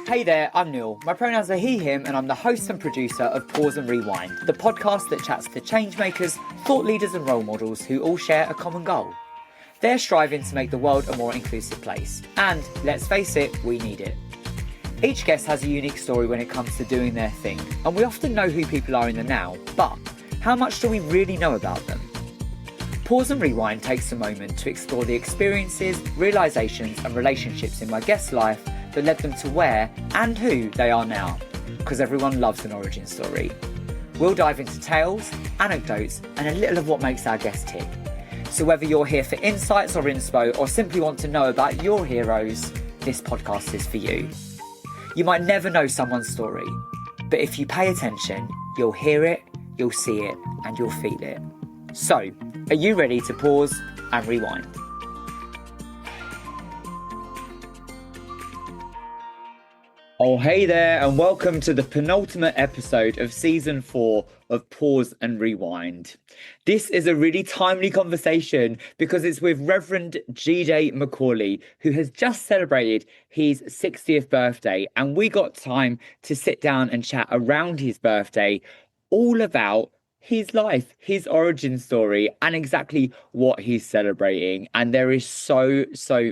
Hey there, I'm Neil. My pronouns are he, him, and I'm the host and producer of Pause and Rewind, the podcast that chats to changemakers, thought leaders and role models who all share a common goal. They're striving to make the world a more inclusive place. And, let's face it, we need it. Each guest has a unique story when it comes to doing their thing, and we often know who people are in the now, but how much do we really know about them? Pause and Rewind takes a moment to explore the experiences, realisations and relationships in my guest's life that led them to where and who they are now, because everyone loves an origin story. We'll dive into tales, anecdotes and a little of what makes our guest tick. So whether you're here for insights or inspo or simply want to know about your heroes, this podcast is for you. You might never know someone's story, but if you pay attention, you'll hear it, you'll see it and you'll feel it. So, are you ready to pause and rewind? Oh, hey there, and welcome to the penultimate episode of season 4 of Pause and Rewind. This is a really timely conversation because it's with Reverend Jide Macauley, who has just celebrated his 60th birthday, and we got time to sit down and chat around his birthday, all about his life, his origin story, and exactly what he's celebrating. And there is so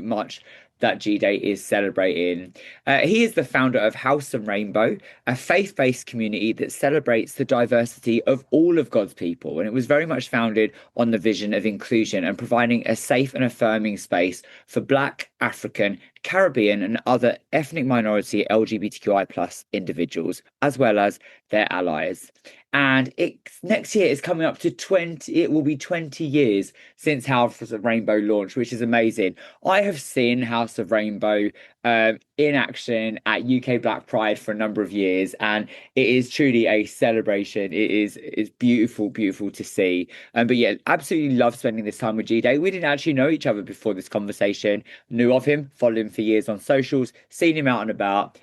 much that Jide is celebrating. He is the founder of House and Rainbow, a faith-based community that celebrates the diversity of all of God's people. And it was very much founded on the vision of inclusion and providing a safe and affirming space for Black, African, Caribbean and other ethnic minority LGBTQI+ individuals, as well as their allies. And next year is coming up to 20 years since House of Rainbow launched, which is amazing. I have seen House of Rainbow in action at UK Black Pride for a number of years, and it is truly a celebration. It's beautiful to see. But yeah, absolutely love spending this time with Jide. We didn't actually know each other before this conversation. Knew of him, followed him for years on socials, seen him out and about,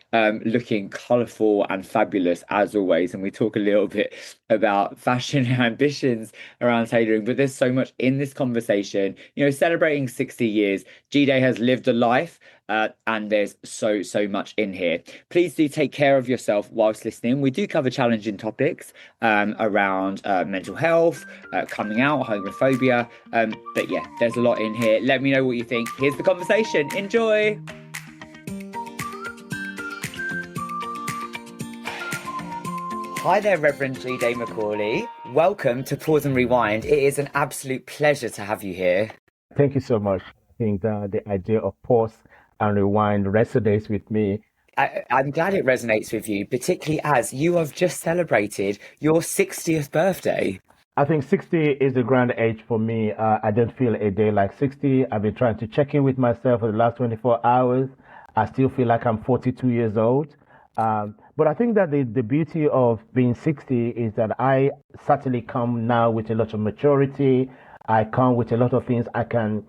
looking colourful and fabulous as always. And we talk a little bit about fashion ambitions around tailoring, but there's so much in this conversation. You know, celebrating 60 years, Jide has lived a life, and there's so much in here. Please do take care of yourself whilst listening. We do cover challenging topics around mental health, coming out, homophobia, but yeah, there's a lot in here. Let me know what you think. Here's the conversation. Enjoy. Hi there, Reverend Jide Macauley. Welcome to Pause and Rewind. It is an absolute pleasure to have you here. Thank you so much. I think the idea of pause and rewind resonates with me. I'm glad it resonates with you, particularly as you have just celebrated your 60th birthday. I think 60 is the grand age for me. I don't feel a day like 60. I've been trying to check in with myself for the last 24 hours. I still feel like I'm 42 years old. But I think that the beauty of being 60 is that I certainly come now with a lot of maturity. I come with a lot of things I can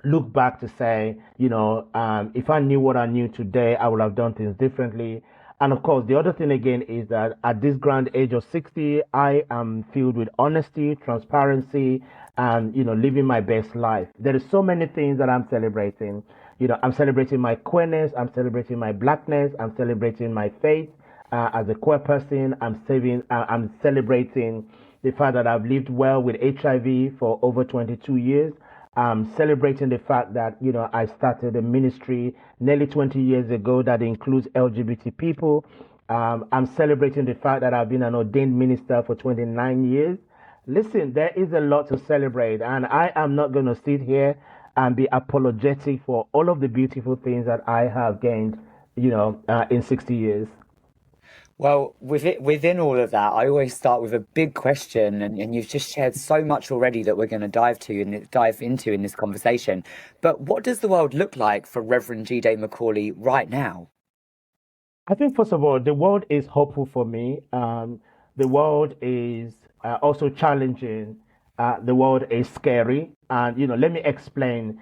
look back to say, if I knew what I knew today, I would have done things differently. And of course, the other thing again is that at this grand age of 60, I am filled with honesty, transparency, and, living my best life. There are so many things that I'm celebrating. I'm celebrating my queerness, I'm celebrating my Blackness, I'm celebrating my faith as a queer person. I'm celebrating the fact that I've lived well with HIV for over 22 years. I'm celebrating the fact that, I started a ministry nearly 20 years ago that includes LGBT people. I'm celebrating the fact that I've been an ordained minister for 29 years. Listen, there is a lot to celebrate, and I am not going to sit here and be apologetic for all of the beautiful things that I have gained, in 60 years. Well, within all of that, I always start with a big question, and you've just shared so much already that we're going to dive into in this conversation. But what does the world look like for Reverend Jide Macauley right now? I think, first of all, the world is hopeful for me. The world is also challenging. The world is scary. And, let me explain.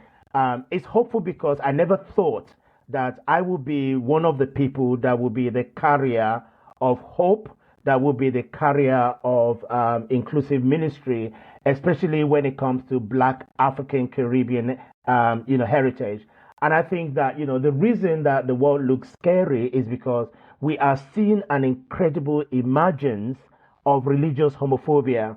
It's hopeful because I never thought that I would be one of the people that will be the carrier of hope, that will be the carrier of inclusive ministry, especially when it comes to Black, African, Caribbean, heritage. And I think that, the reason that the world looks scary is because we are seeing an incredible emergence of religious homophobia,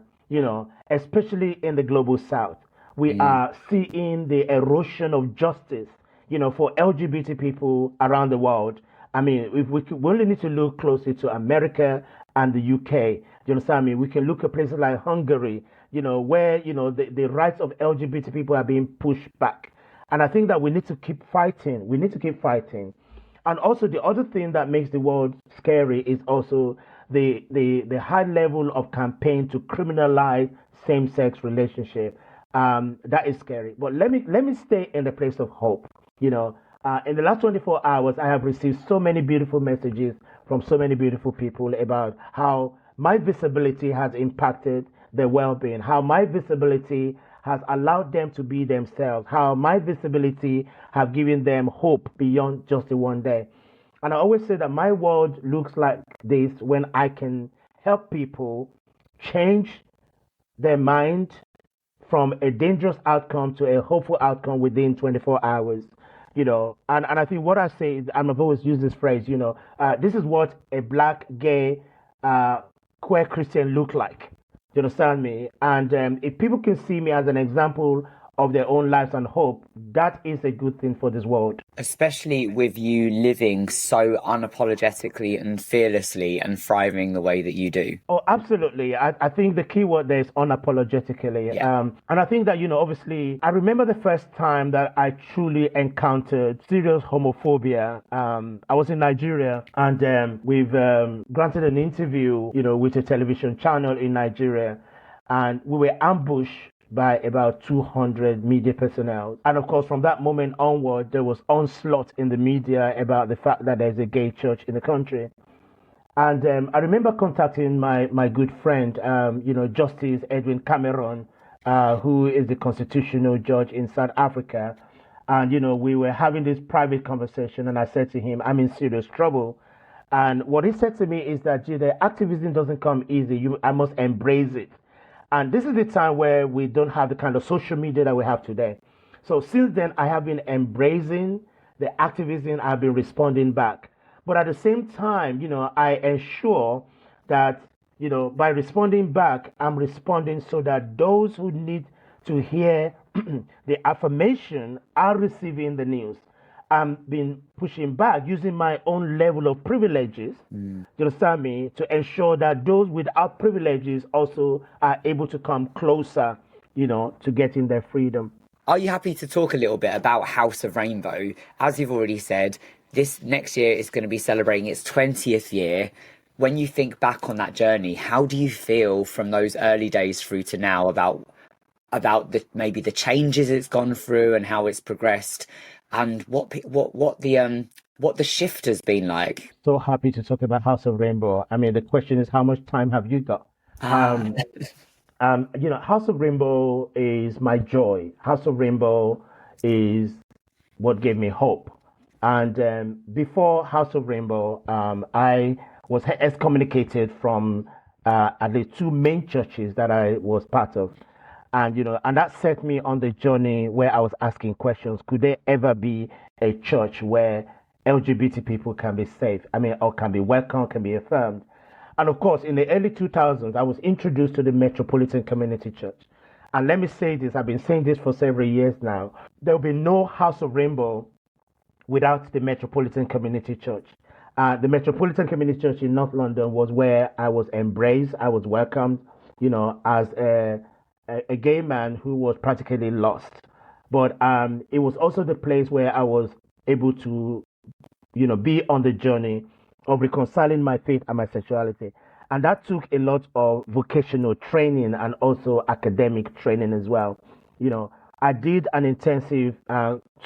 especially in the global south. We are seeing the erosion of justice, for LGBT people around the world. I mean, if we only need to look closely to America and the UK. Do you understand me? We can look at places like Hungary, where, the rights of LGBT people are being pushed back. And I think that we need to keep fighting. We need to keep fighting. And also the other thing that makes the world scary is also the high level of campaign to criminalize same-sex relationship. That is scary. But let me stay in the place of hope. In the last 24 hours, I have received so many beautiful messages from so many beautiful people about how my visibility has impacted their well-being, how my visibility has allowed them to be themselves, how my visibility have given them hope beyond just the one day. And I always say that my world looks like this when I can help people change their mind from a dangerous outcome to a hopeful outcome within 24 hours. And I think what I say is, and I've always used this phrase, this is what a black, gay, queer Christian look like. Do you understand me? And if people can see me as an example of their own lives and hope, that is a good thing for this world. Especially with you living so unapologetically and fearlessly and thriving the way that you do. Oh, absolutely. I think the key word there is unapologetically. Yeah. And I think that, obviously, I remember the first time that I truly encountered serious homophobia. I was in Nigeria, and we've granted an interview, with a television channel in Nigeria, and we were ambushed by about 200 media personnel. And of course, from that moment onward, there was onslaught in the media about the fact that there's a gay church in the country. And I remember contacting my good friend, Justice Edwin Cameron, who is the constitutional judge in South Africa. And, we were having this private conversation, and I said to him, I'm in serious trouble. And what he said to me is that, the activism doesn't come easy. I must embrace it. And this is the time where we don't have the kind of social media that we have today. So since then, I have been embracing the activism. I've been responding back. But at the same time, I ensure that, by responding back, I'm responding so that those who need to hear the affirmation are receiving the news. I've been pushing back using my own level of privileges, you understand me, to ensure that those without privileges also are able to come closer, to getting their freedom. Are you happy to talk a little bit about House of Rainbow? As you've already said, this next year is going to be celebrating its 20th year. When you think back on that journey, how do you feel from those early days through to now about maybe the changes it's gone through and how it's progressed? And what the shift has been like? So happy to talk about House of Rainbow. I mean, the question is, how much time have you got? House of Rainbow is my joy. House of Rainbow is what gave me hope. And before House of Rainbow, I was excommunicated from at least two main churches that I was part of. And that set me on the journey where I was asking questions. Could there ever be a church where LGBT people can be safe? Or can be welcome, can be affirmed? And of course, in the early 2000s, I was introduced to the Metropolitan Community Church. And let me say this, I've been saying this for several years now. There will be no House of Rainbow without the Metropolitan Community Church. The Metropolitan Community Church in North London was where I was embraced, I was welcomed, as a gay man who was practically lost. But it was also the place where I was able to, be on the journey of reconciling my faith and my sexuality. And that took a lot of vocational training and also academic training as well. I did an intensive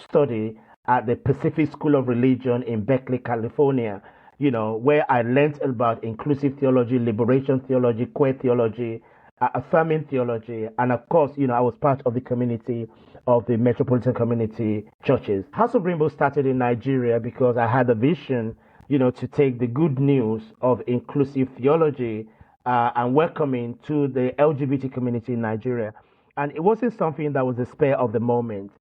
study at the Pacific School of Religion in Berkeley, California, where I learned about inclusive theology, liberation theology, queer theology, affirming theology. And of course, I was part of the community of the Metropolitan Community Churches. House of Rainbow started in Nigeria because I had a vision, to take the good news of inclusive theology and welcoming to the LGBT community in Nigeria. And it wasn't something that was a spur of the moment.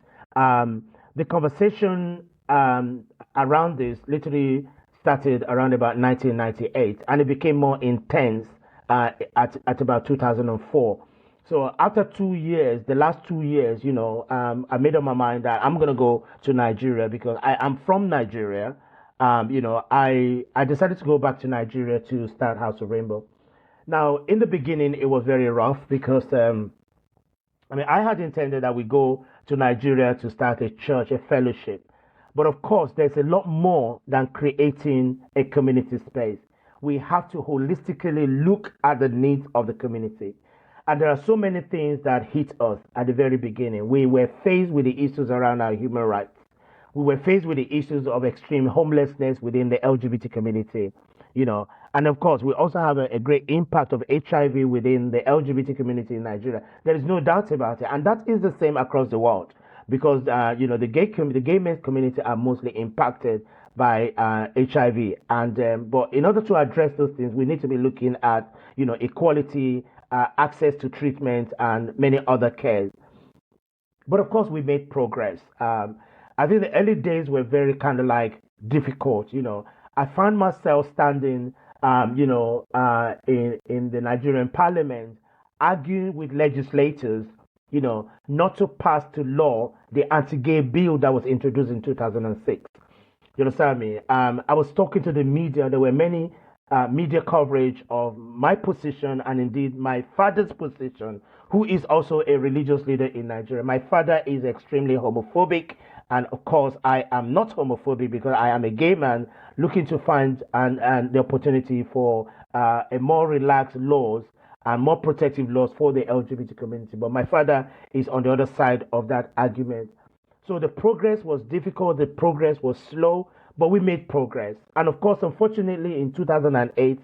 the conversation around this literally started around about 1998, and it became more intense at about 2004. So after 2 years, the last 2 years, I made up my mind that I'm gonna go to Nigeria because I am from Nigeria. I decided to go back to Nigeria to start House of Rainbow. Now, in the beginning, it was very rough because I had intended that we go to Nigeria to start a church, a fellowship. But of course, there's a lot more than creating a community space. We have to holistically look at the needs of the community. And there are so many things that hit us at the very beginning. We were faced with the issues around our human rights. We were faced with the issues of extreme homelessness within the LGBT community, and of course, we also have a great impact of HIV within the LGBT community in Nigeria. There is no doubt about it, and that is the same across the world because the gay men's community are mostly impacted by HIV, and but in order to address those things, we need to be looking at equality, access to treatment, and many other cares. But of course, we made progress. I think the early days were very kind of like difficult. I found myself standing, in the Nigerian parliament, arguing with legislators, not to pass to law the anti-gay bill that was introduced in 2006. You understand me? I was talking to the media. There were many media coverage of my position and indeed my father's position, who is also a religious leader in Nigeria. My father is extremely homophobic. And of course, I am not homophobic because I am a gay man looking to find and the opportunity for a more relaxed laws and more protective laws for the LGBT community. But my father is on the other side of that argument. So the progress was difficult, the progress was slow, but we made progress. And of course, unfortunately, in 2008,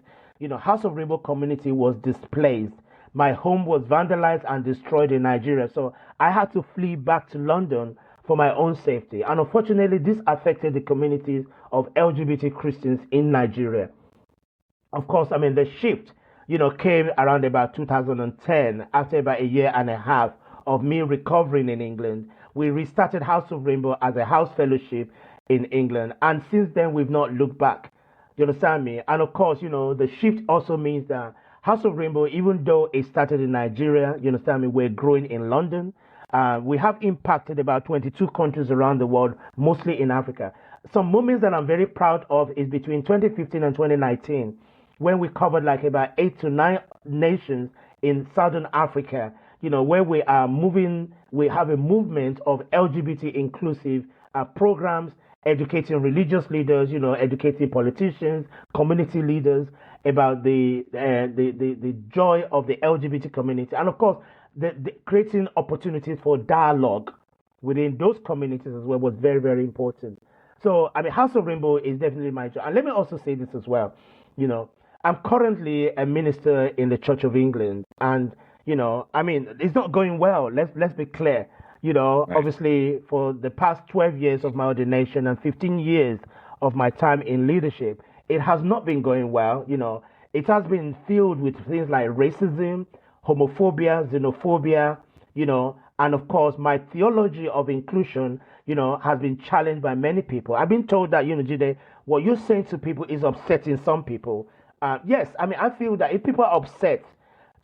House of Rainbow community was displaced. My home was vandalized and destroyed in Nigeria. So I had to flee back to London for my own safety. And unfortunately, this affected the communities of LGBT Christians in Nigeria. Of course, the shift, came around about 2010, after about a year and a half of me recovering in England. We restarted House of Rainbow as a house fellowship in England. And since then, we've not looked back. You understand me? And of course, the shift also means that House of Rainbow, even though it started in Nigeria, you understand me, we're growing in London. We have impacted about 22 countries around the world, mostly in Africa. Some moments that I'm very proud of is between 2015 and 2019, when we covered like about 8 to 9 nations in Southern Africa, where we have a movement of LGBT inclusive programs, educating religious leaders, educating politicians, community leaders about the joy of the LGBT community. And of course, the creating opportunities for dialogue within those communities as well was very, very important. So, House of Rainbow is definitely my job. And let me also say this as well. I'm currently a minister in the Church of England, and it's not going well. Let's be clear. Right. Obviously, for the past 12 years of my ordination and 15 years of my time in leadership, it has not been going well. It has been filled with things like racism, homophobia, xenophobia, and of course, my theology of inclusion, has been challenged by many people. I've been told that, Jide, what you're saying to people is upsetting some people. Yes, I feel that if people are upset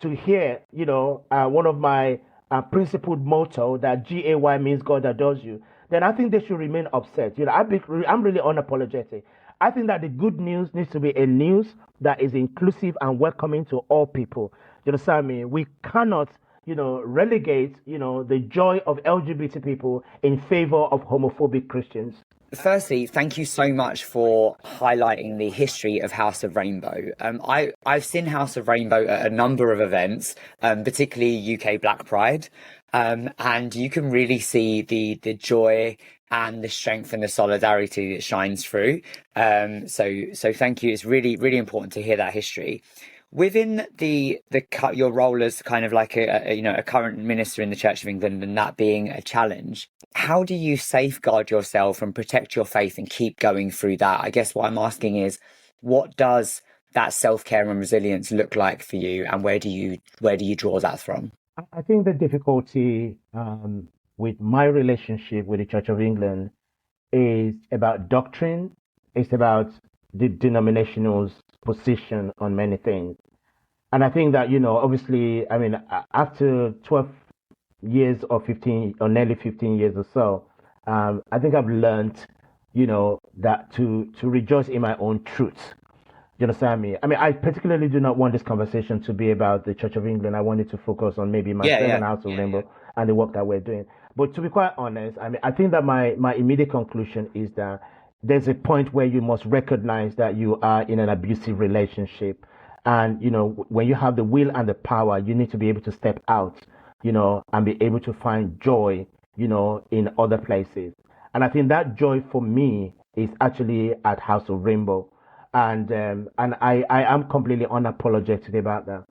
to hear, one of my principled motto that GAY means God adores you, then I think they should remain upset. I'm really unapologetic. I think that the good news needs to be a news that is inclusive and welcoming to all people. You understand me? We cannot, relegate, the joy of LGBT people in favor of homophobic Christians. Firstly, thank you so much for highlighting the history of House of Rainbow. I've seen House of Rainbow at a number of events, particularly UK Black Pride, and you can really see the joy and the strength and the solidarity that shines through. So thank you. It's really, really important to hear that history. Within your role as kind of like a current minister in the Church of England, and that being a challenge, how do you safeguard yourself and protect your faith and keep going through that? I guess what I'm asking is, what does that self-care and resilience look like for you, and where do you draw that from? I think the difficulty with my relationship with the Church of England is about doctrine. It's about the denominational position on many things. And I think that, obviously, I mean, after 12 years or 15 or nearly 15 years or so, I think I've learned, that to rejoice in my own truth. You understand me? I mean, I particularly do not want this conversation to be about the Church of England. I wanted to focus on maybe Yeah, myself yeah. and House of Rainbow and the work that we're doing. But to be quite honest, I mean, I think that my immediate conclusion is that there's a point where you must recognize that you are in an abusive relationship. And, when you have the will and the power, you need to be able to step out, and be able to find joy, in other places. And I think that joy for me is actually at House of Rainbow, and I am completely unapologetic about that.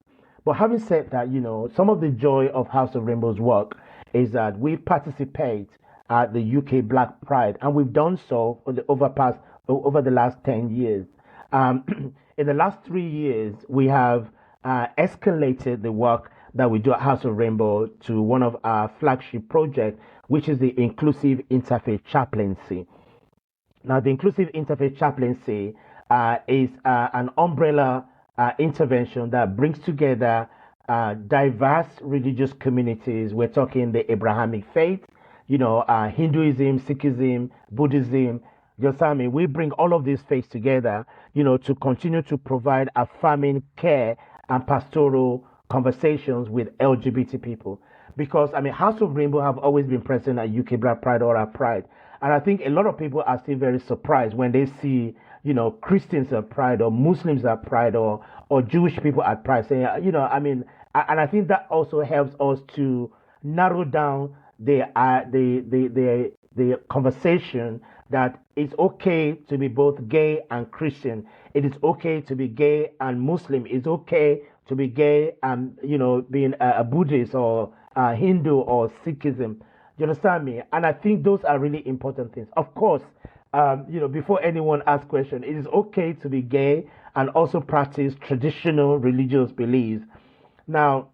But having said that, some of the joy of House of Rainbow's work is that we participate at the UK Black Pride, and we've done so for the over the last 10 years. In the last 3 years, we have escalated the work that we do at House of Rainbow to one of our flagship projects, which is the Inclusive Interfaith Chaplaincy. Now, the Inclusive Interfaith Chaplaincy is an umbrella intervention that brings together diverse religious communities. We're talking the Abrahamic faith, Hinduism, Sikhism, Buddhism. Just I mean, we bring all of these faiths together, to continue to provide affirming care and pastoral conversations with LGBT people. Because I mean, House of Rainbow have always been present at UK Black Pride or our Pride, and I think a lot of people are still very surprised when they see, Christians at Pride or Muslims at Pride or Jewish people at Pride saying, I mean, and I think that also helps us to narrow down the conversation that it's okay to be both gay and Christian. It is okay to be gay and Muslim. It's okay to be gay and being a Buddhist or a Hindu or Sikhism. You understand me? And I think those are really important things. Of course, before anyone asks question, it is okay to be gay and also practice traditional religious beliefs. Now,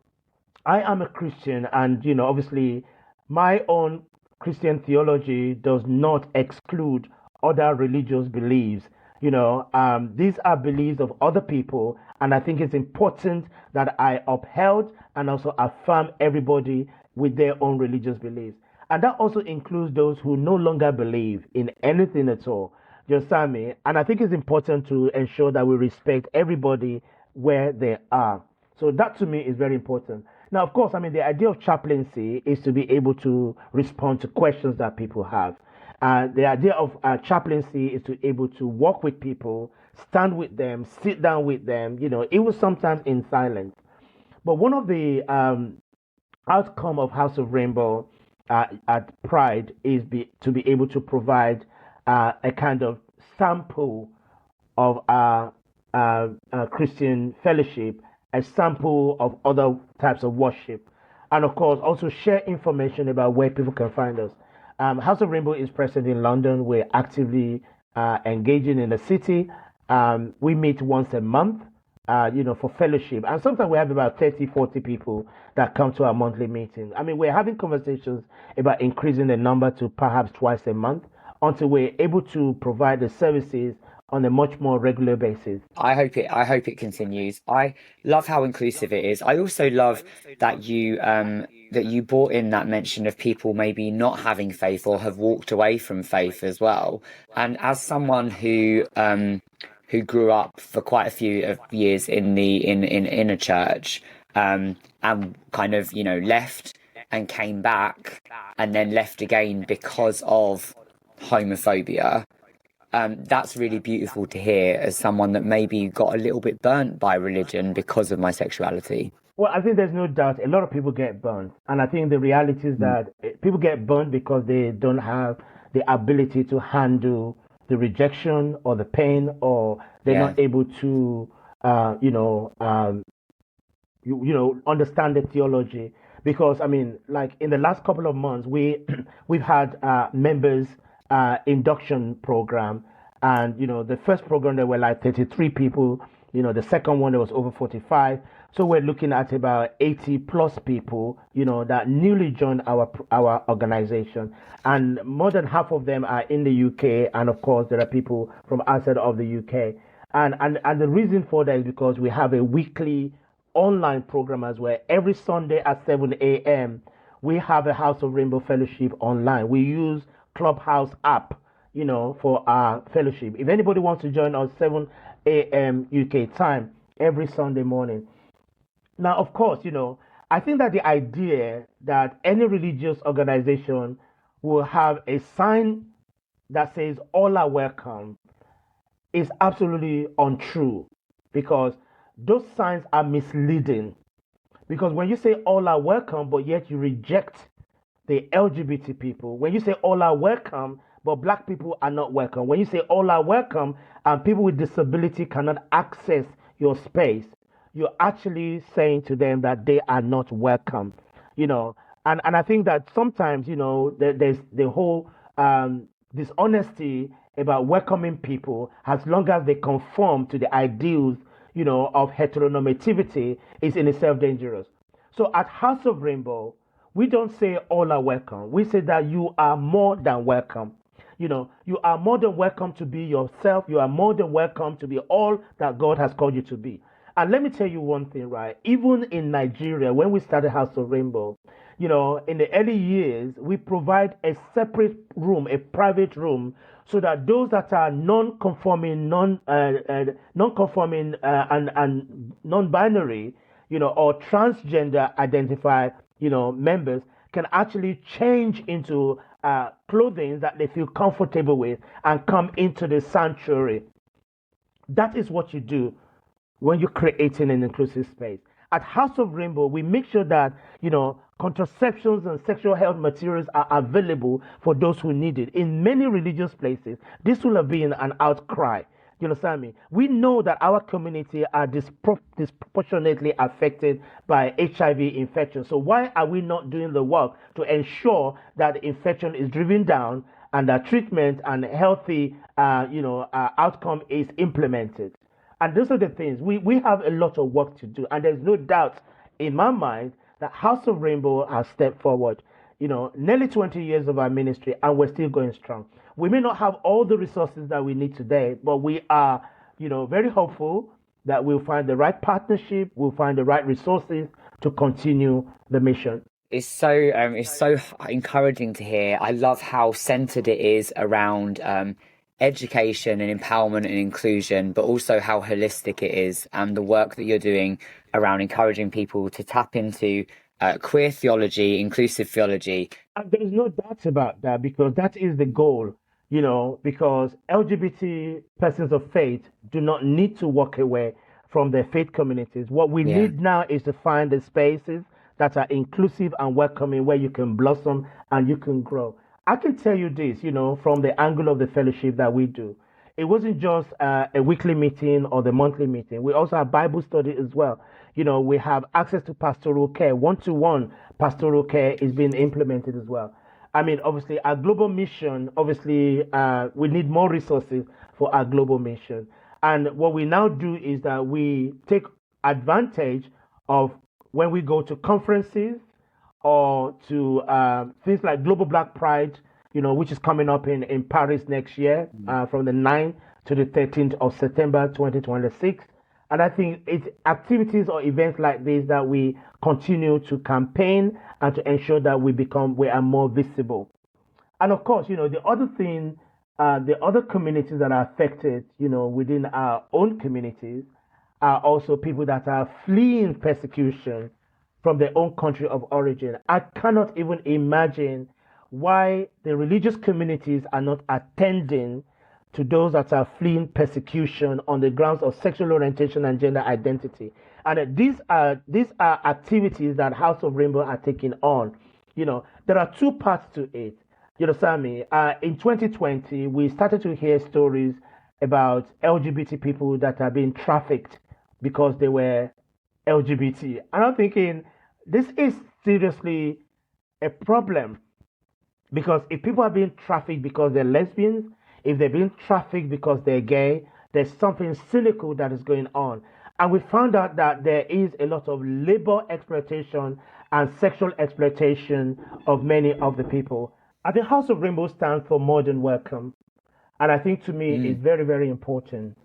I am a Christian, and obviously, my own Christian theology does not exclude other religious beliefs. These are beliefs of other people, and I think it's important that I upheld and also affirm everybody with their own religious beliefs. And that also includes those who no longer believe in anything at all. Do you understand me? And I think it's important to ensure that we respect everybody where they are. So that to me is very important. Now, of course, I mean, the idea of chaplaincy is to be able to respond to questions that people have. The idea of chaplaincy is to be able to walk with people, stand with them, sit down with them, even sometimes in silence. But one of the outcome of House of Rainbow at Pride is to be able to provide a kind of sample of our Christian fellowship, a sample of other types of worship, and of course also share information about where people can find us. House of Rainbow is present in London. We're actively engaging in the city. We meet once a month, for fellowship. And sometimes we have about 30, 40 people that come to our monthly meetings. I mean, we're having conversations about increasing the number to perhaps twice a month until we're able to provide the services on a much more regular basis. I hope it continues. I love how inclusive it is. I also love that you brought in that mention of people maybe not having faith or have walked away from faith as well. And as someone who grew up for quite a few of years in a church, and kind of left and came back and then left again because of homophobia. That's really beautiful to hear as someone that maybe got a little bit burnt by religion because of my sexuality. Well, I think there's no doubt a lot of people get burned. And I think the reality is that people get burned because they don't have the ability to handle the rejection or the pain, or they're not able to, understand the theology. Because, I mean, like in the last couple of months, we've had members induction program. And, the first program, there were like 33 people. The second one, there was over 45. So we're looking at about 80 plus people, that newly joined our organization, and more than half of them are in the UK, and of course there are people from outside of the UK. And the reason for that is because we have a weekly online program as well. Every Sunday at 7 a.m. we have a House of Rainbow Fellowship online. We use Clubhouse app, for our fellowship. If anybody wants to join us 7 a.m. UK time every Sunday morning. Now, of course, I think that the idea that any religious organization will have a sign that says all are welcome is absolutely untrue, because those signs are misleading. Because when you say all are welcome, but yet you reject the LGBT people, when you say all are welcome, but Black people are not welcome, when you say all are welcome and people with disability cannot access your space, you're actually saying to them that they are not welcome, And I think that sometimes, there's the whole dishonesty about welcoming people as long as they conform to the ideals, of heteronormativity is in itself dangerous. So at House of Rainbow, we don't say all are welcome. We say that you are more than welcome. You are more than welcome to be yourself. You are more than welcome to be all that God has called you to be. And let me tell you one thing, right? Even in Nigeria, when we started House of Rainbow, in the early years, we provide a separate room, a private room, so that those that are non-conforming, non-conforming and non-binary, or transgender identified, members can actually change into clothing that they feel comfortable with and come into the sanctuary. That is what you do when you're creating an inclusive space. At House of Rainbow, we make sure that, contraceptions and sexual health materials are available for those who need it. In many religious places, this will have been an outcry. You understand me? We know that our community are disproportionately affected by HIV infection. So why are we not doing the work to ensure that the infection is driven down and that treatment and healthy, outcome is implemented? And those are the things. We have a lot of work to do. And there's no doubt in my mind that House of Rainbow has stepped forward. Nearly 20 years of our ministry, and we're still going strong. We may not have all the resources that we need today, but we are, very hopeful that we'll find the right partnership, we'll find the right resources to continue the mission. It's so encouraging to hear. I love how centered it is around education and empowerment and inclusion, but also how holistic it is, and the work that you're doing around encouraging people to tap into queer theology, inclusive theology. And there's no doubt about that, because that is the goal, because LGBT persons of faith do not need to walk away from their faith communities. What we need now is to find the spaces that are inclusive and welcoming, where you can blossom and you can grow. I can tell you this, from the angle of the fellowship that we do. It wasn't just a weekly meeting or the monthly meeting. We also have Bible study as well. We have access to pastoral care. One-to-one pastoral care is being implemented as well. I mean, obviously, our global mission, we need more resources for our global mission. And what we now do is that we take advantage of when we go to conferences, or to things like Global Black Pride, which is coming up in Paris next year, from the 9th to the 13th of September 2026. And I think it's activities or events like this that we continue to campaign and to ensure that we are more visible. And of course, the other thing, the other communities that are affected, within our own communities, are also people that are fleeing persecution from their own country of origin. I cannot even imagine why the religious communities are not attending to those that are fleeing persecution on the grounds of sexual orientation and gender identity. And these are activities that House of Rainbow are taking on. There are two parts to it. You understand me? In 2020, we started to hear stories about LGBT people that are being trafficked because they were LGBT. And I'm thinking, this is seriously a problem, because if people are being trafficked because they're lesbians, if they're being trafficked because they're gay, there's something cynical that is going on. And we found out that there is a lot of labor exploitation and sexual exploitation of many of the people. I think House of Rainbow stands for more than welcome. And I think to me Mm. it's very, very important.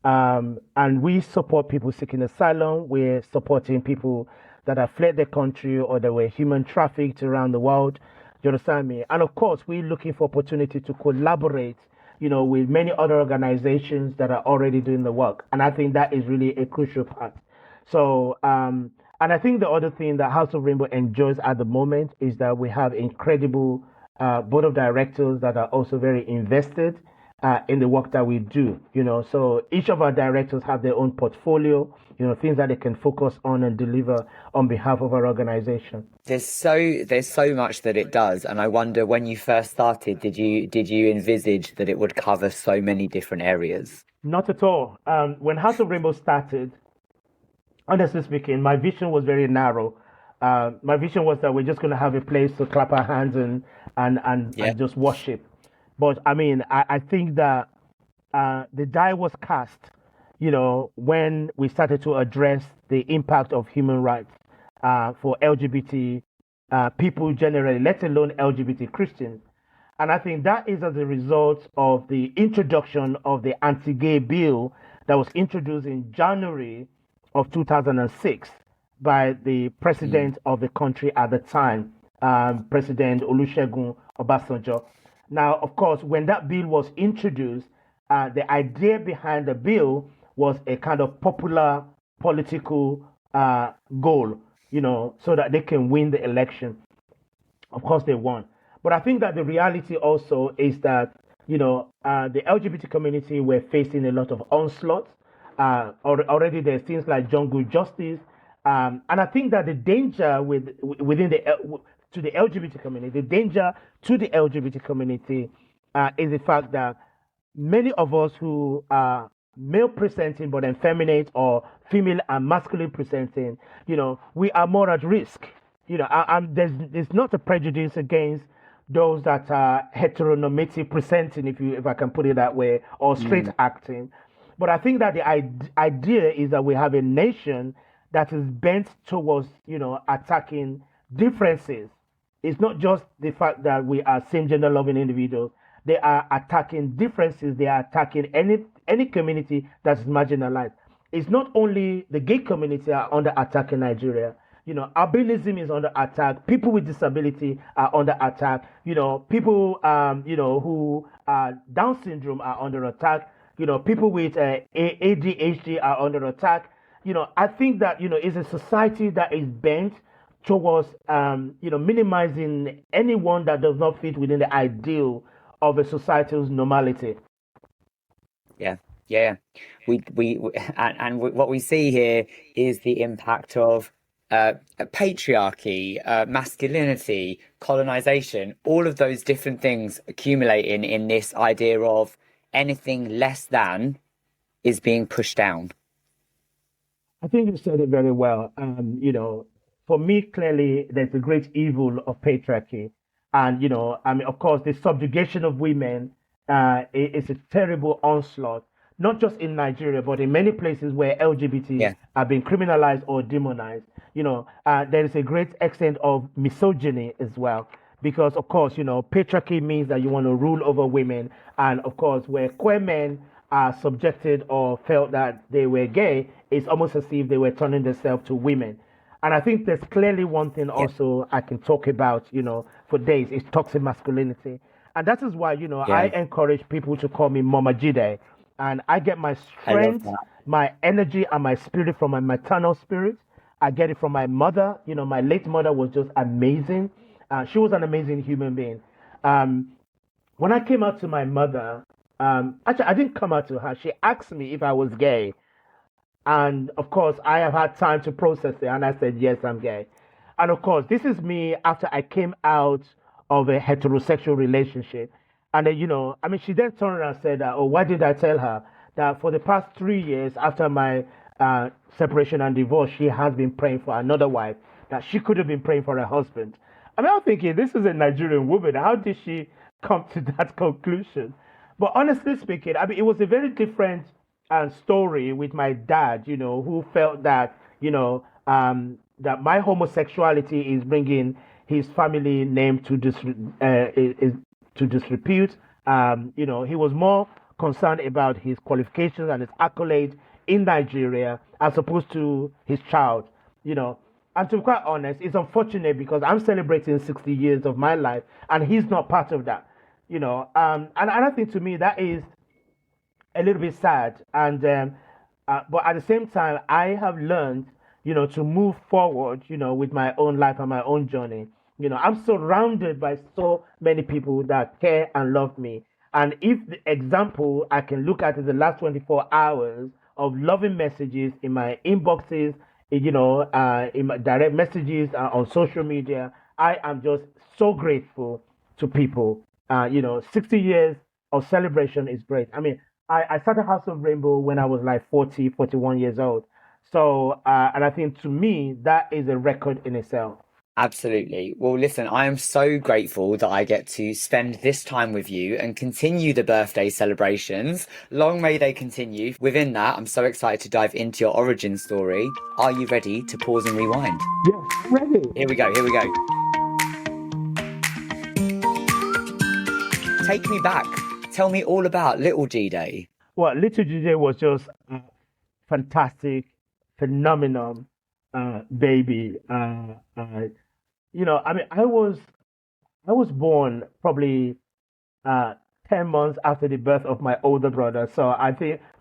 And we support people seeking asylum. We're supporting people that have fled their country or that were human trafficked around the world. Do you understand me? And of course, we're looking for opportunity to collaborate, with many other organizations that are already doing the work. And I think that is really a crucial part. So, and I think the other thing that House of Rainbow enjoys at the moment is that we have incredible board of directors that are also very invested in the work that we do. So each of our directors have their own portfolio, things that they can focus on and deliver on behalf of our organization. There's so much that it does, and I wonder, when you first started, did you envisage that it would cover so many different areas? Not at all. When House of Rainbow started, honestly speaking, my vision was very narrow. My vision was that we're just going to have a place to clap our hands Yeah. and just worship. But I mean, I think that the die was cast, when we started to address the impact of human rights for LGBT people generally, let alone LGBT Christians. And I think that is as a result of the introduction of the anti-gay bill that was introduced in January of 2006 by the Mm. president of the country at the time, President Olusegun Obasanjo. Now, of course, when that bill was introduced, the idea behind the bill was a kind of popular political goal, so that they can win the election. Of course, they won. But I think that the reality also is that, the LGBT community were facing a lot of onslaughts. Already there's things like jungle justice. And I think that the danger within to the LGBT community, the danger to the LGBT community is the fact that many of us who are male presenting but effeminate or female and masculine presenting, we are more at risk. There's not a prejudice against those that are heteronormative presenting, if I can put it that way, or straight Mm. acting. But I think that the idea is that we have a nation that is bent towards, attacking differences. It's not just the fact that we are same gender loving individuals. They are attacking differences. They are attacking any community that's marginalized. It's not only the gay community are under attack in Nigeria. Albinism is under attack. People with disability are under attack. People, who are Down syndrome are under attack. People with ADHD are under attack. I think that, it's a society that is bent towards, minimizing anyone that does not fit within the ideal of a societal's normality. Yeah, yeah. What we see here is the impact of patriarchy, masculinity, colonization, all of those different things accumulating in this idea of anything less than is being pushed down. I think you said it very well. For me, clearly, there's a great evil of patriarchy. And, of course, the subjugation of women is a terrible onslaught, not just in Nigeria, but in many places where LGBT Yeah, are being criminalized or demonized. There is a great extent of misogyny as well. Because, of course, patriarchy means that you want to rule over women. And, of course, where queer men are subjected or felt that they were gay, it's almost as if they were turning themselves to women. And I think there's clearly one thing yeah, also I can talk about, for days, is toxic masculinity. And that is why, I yeah. encourage people to call me Mama Jide. And I get my I love strength, that. my energy, and my spirit from my maternal spirit. I get it from my mother. My late mother was just amazing. She was an amazing human being. Um, when I came out to my mother, actually, I didn't come out to her. She asked me if I was gay. And of course, I have had time to process it. And I said, yes, I'm gay. And of course, this is me after I came out of a heterosexual relationship. And then, she then turned around and said, oh, why did I tell her that for the past 3 years after my separation and divorce, she has been praying for another wife, that she could have been praying for her husband. I mean, I'm thinking, this is a Nigerian woman. How did she come to that conclusion? But honestly speaking, I mean, it was a very different story with my dad, who felt that, that my homosexuality is bringing his family name to disrepute. He was more concerned about his qualifications and his accolades in Nigeria as opposed to his child, you know. And to be quite honest, it's unfortunate because I'm celebrating 60 years of my life and he's not part of that, And I think to me that is a little bit sad. But at the same time, I have learned, to move forward, with my own life and my own journey. I'm surrounded by so many people that care and love me. And if the example I can look at is the last 24 hours of loving messages in my inboxes, in my direct messages on social media, I am just so grateful to people. 60 years of celebration is great. I mean, I started House of Rainbow when I was like 40, 41 years old. So, and I think to me, that is a record in itself. Absolutely. Well, listen, I am so grateful that I get to spend this time with you and continue the birthday celebrations. Long may they continue. Within that, I'm so excited to dive into your origin story. Are you ready to pause and rewind? Yes, ready. Here we go. Here we go. Take me back. Tell me all about Little Jide. Well, Little Jide was just a fantastic, phenomenal baby. I mean, I was born probably 10 months after the birth of my older brother. So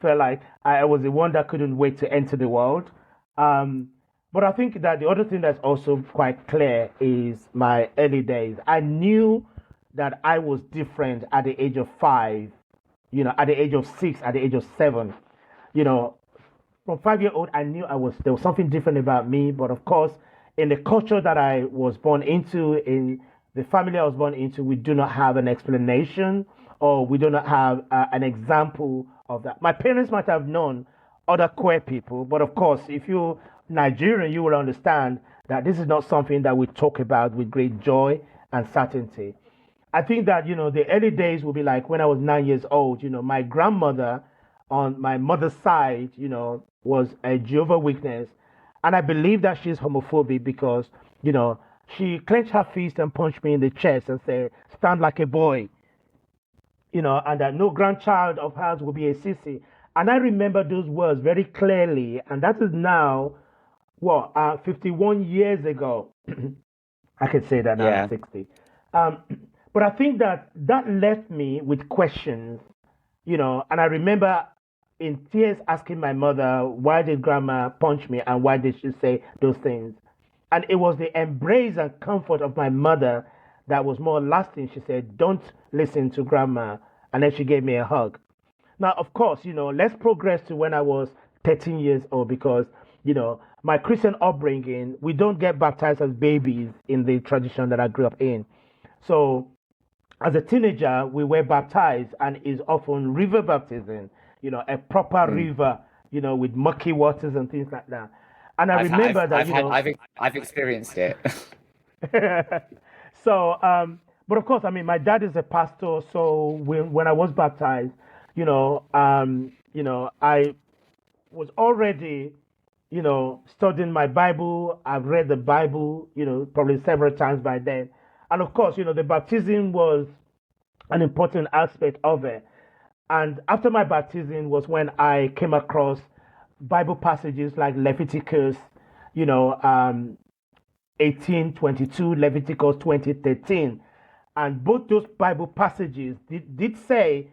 felt like I was the one that couldn't wait to enter the world. But I think that the other thing that's also quite clear is my early days. I knew that I was different at the age of 5, at the age of 6, at the age of 7. From 5 year old, I knew there was something different about me. But of course, in the culture that I was born into, in the family I was born into, we do not have an explanation or we do not have an example of that. My parents might have known other queer people, but of course, if you're Nigerian, you will understand that this is not something that we talk about with great joy and certainty. I think that, the early days will be like when I was 9 years old, my grandmother on my mother's side, was a Jehovah's Witness. And I believe that she's homophobic because, she clenched her fist and punched me in the chest and said, stand like a boy, and that no grandchild of hers will be a sissy. And I remember those words very clearly. And that is now, 51 years ago. I can say that now I'm 60. But I think that left me with questions, and I remember in tears asking my mother, why did grandma punch me and why did she say those things? And it was the embrace and comfort of my mother that was more lasting. She said, don't listen to grandma. And then she gave me a hug. Now, of course, let's progress to when I was 13 years old because, my Christian upbringing, we don't get baptized as babies in the tradition that I grew up in. So as a teenager, we were baptized and is often river baptism, a proper river, with mucky waters and things like that. And I've experienced it. So, but of course, I mean, my dad is a pastor. So when I was baptized, I was already, studying my Bible. I've read the Bible, probably several times by then. And of course, the baptism was an important aspect of it. And after my baptism was when I came across Bible passages like Leviticus, 18:22, Leviticus 20:13. And both those Bible passages did say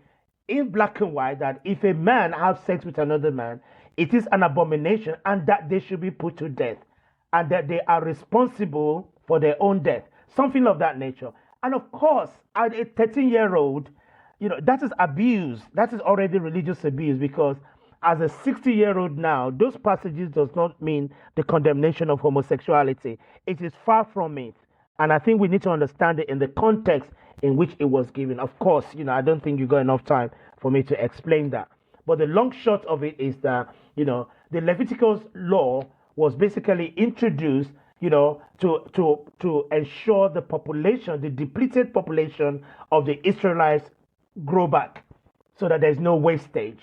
in black and white that if a man have sex with another man, it is an abomination and that they should be put to death and that they are responsible for their own death. Something of that nature. And of course, as a 13-year-old, that is abuse. That is already religious abuse because as a 60-year-old now, those passages does not mean the condemnation of homosexuality. It is far from it. And I think we need to understand it in the context in which it was given. Of course, I don't think you got enough time for me to explain that. But the long short of it is that, the Leviticus law was basically introduced to ensure the population, the depleted population of the Israelites grow back so that there's no wastage.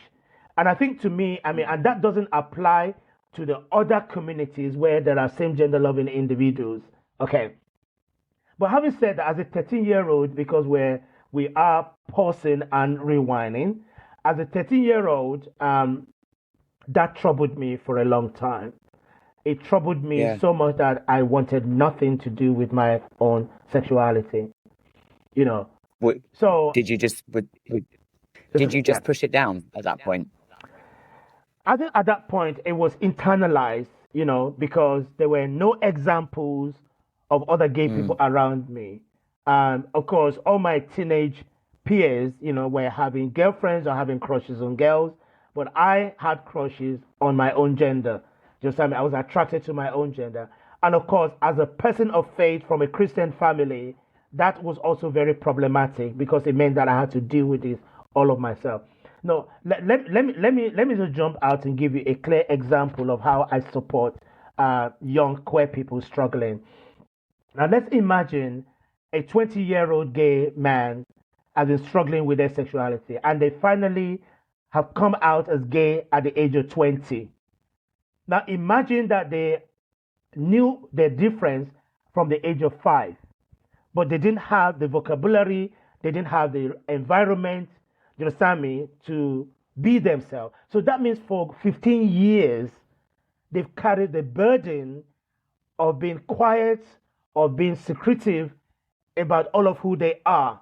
And I think to me, I mean, and that doesn't apply to the other communities where there are same gender loving individuals. Okay. But having said that, as a 13-year-old, because we are pausing and rewinding, as a 13-year-old, that troubled me for a long time. It troubled me Yeah. so much that I wanted nothing to do with my own sexuality. You know. What, So did you just yeah. push it down at that point? I think at that point it was internalized, because there were no examples of other gay people around me. Of course, all my teenage peers, were having girlfriends or having crushes on girls, but I had crushes on my own gender. Just I was attracted to my own gender. And of course, as a person of faith from a Christian family, that was also very problematic because it meant that I had to deal with this all of myself. No, let me just jump out and give you a clear example of how I support young queer people struggling. Now, let's imagine a 20-year-old gay man has been struggling with their sexuality and they finally have come out as gay at the age of 20. Now, imagine that they knew their difference from the age of 5, but they didn't have the vocabulary, they didn't have the environment, you understand me, to be themselves. So that means for 15 years, they've carried the burden of being quiet, of being secretive about all of who they are.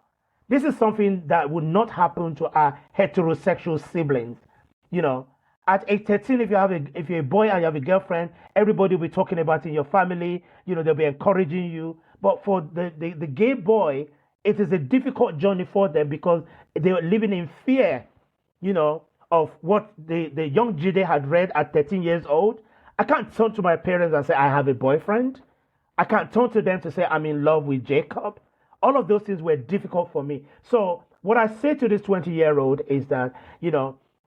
This is something that would not happen to our heterosexual siblings. At age 13, if you're a boy and you have a girlfriend, everybody will be talking about it in your family. They'll be encouraging you. But for the gay boy, it is a difficult journey for them because they were living in fear, of what the young Jide had read at 13 years old. I can't turn to my parents and say, I have a boyfriend. I can't turn to them to say, I'm in love with Jacob. All of those things were difficult for me. So what I say to this 20-year-old is that,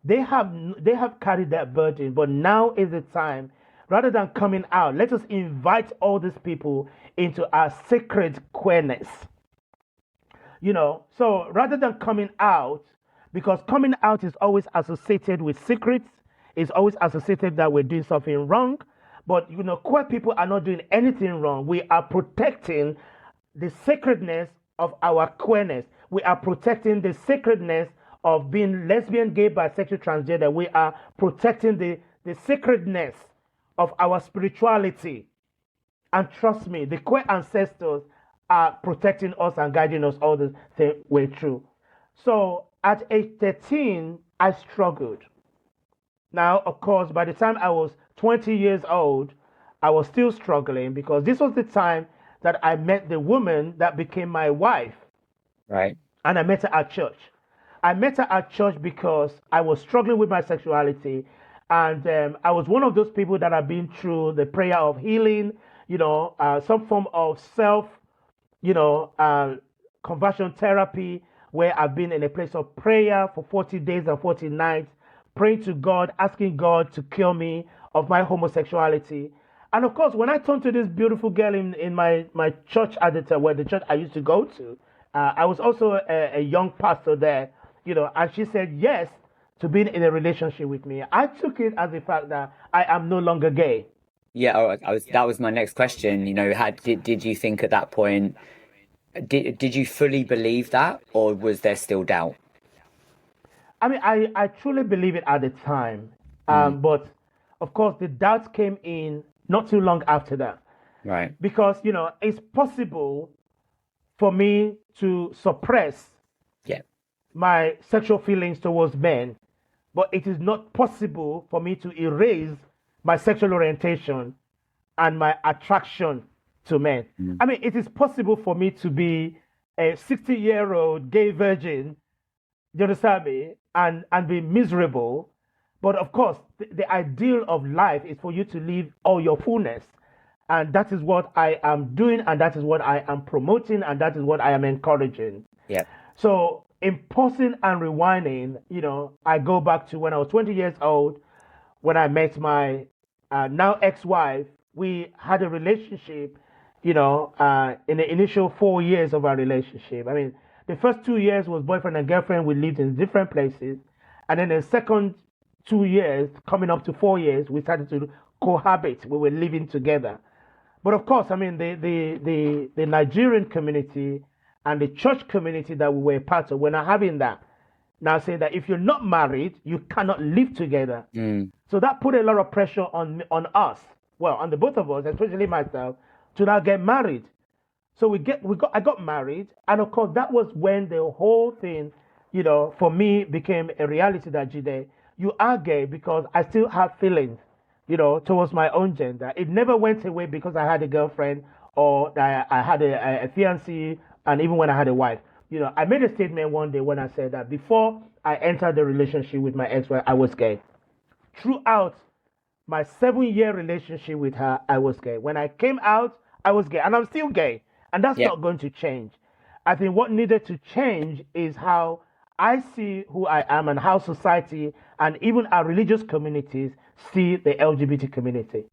they have carried that burden, but now is the time, rather than coming out, let us invite all these people into our sacred queerness. So rather than coming out, because coming out is always associated with secrets, is always associated that we're doing something wrong. But queer people are not doing anything wrong. We are protecting the sacredness of our queerness. We are protecting the sacredness of being lesbian, gay, bisexual, transgender. We are protecting the sacredness of our spirituality. And trust me, the queer ancestors are protecting us and guiding us all the way through. So at age 13, I struggled. Now, of course, by the time I was 20 years old, I was still struggling because this was the time that I met the woman that became my wife. Right. And I met her at church. I met her at church because I was struggling with my sexuality. And I was one of those people that have been through the prayer of healing, some form of self, conversion therapy, where I've been in a place of prayer for 40 days and 40 nights, praying to God, asking God to cure me of my homosexuality. And of course, when I turned to this beautiful girl in my church at the time, where the church I used to go to, I was also a young pastor there, and she said yes to being in a relationship with me. I took it as the fact that I am no longer gay. Yeah, that was my next question. Did you think at that point, did you fully believe that, or was there still doubt? I mean, I truly believe it at the time. But of course, the doubts came in not too long after that. Right. Because, it's possible for me to suppress my sexual feelings towards men, but it is not possible for me to erase my sexual orientation and my attraction to men. I mean, it is possible for me to be a 60-year-old gay virgin, you understand me, and be miserable. But of course, the ideal of life is for you to live all your fullness. And that is what I am doing, and that is what I am promoting, and that is what I am encouraging. Yeah. So in pausing and rewinding, I go back to when I was 20 years old, when I met my now ex-wife. We had a relationship, in the initial 4 years of our relationship. I mean, the first 2 years was boyfriend and girlfriend. We lived in different places. And then the second 2 years, coming up to 4 years, we started to cohabit. We were living together. But of course, I mean, the Nigerian community and the church community that we were part of, we're not having that. Now saying that if you're not married, you cannot live together. So that put a lot of pressure on us, well, on the both of us, especially myself, to now get married. So I got married, and of course that was when the whole thing, for me became a reality that Jide, you are gay because I still have feelings, towards my own gender. It never went away because I had a girlfriend or I had a fiancé, and even when I had a wife. I made a statement one day when I said that before I entered the relationship with my ex-wife, I was gay. Throughout my 7-year relationship with her, I was gay. When I came out, I was gay, and I'm still gay. And that's not going to change. I think what needed to change is how I see who I am and how society and even our religious communities see the LGBT community.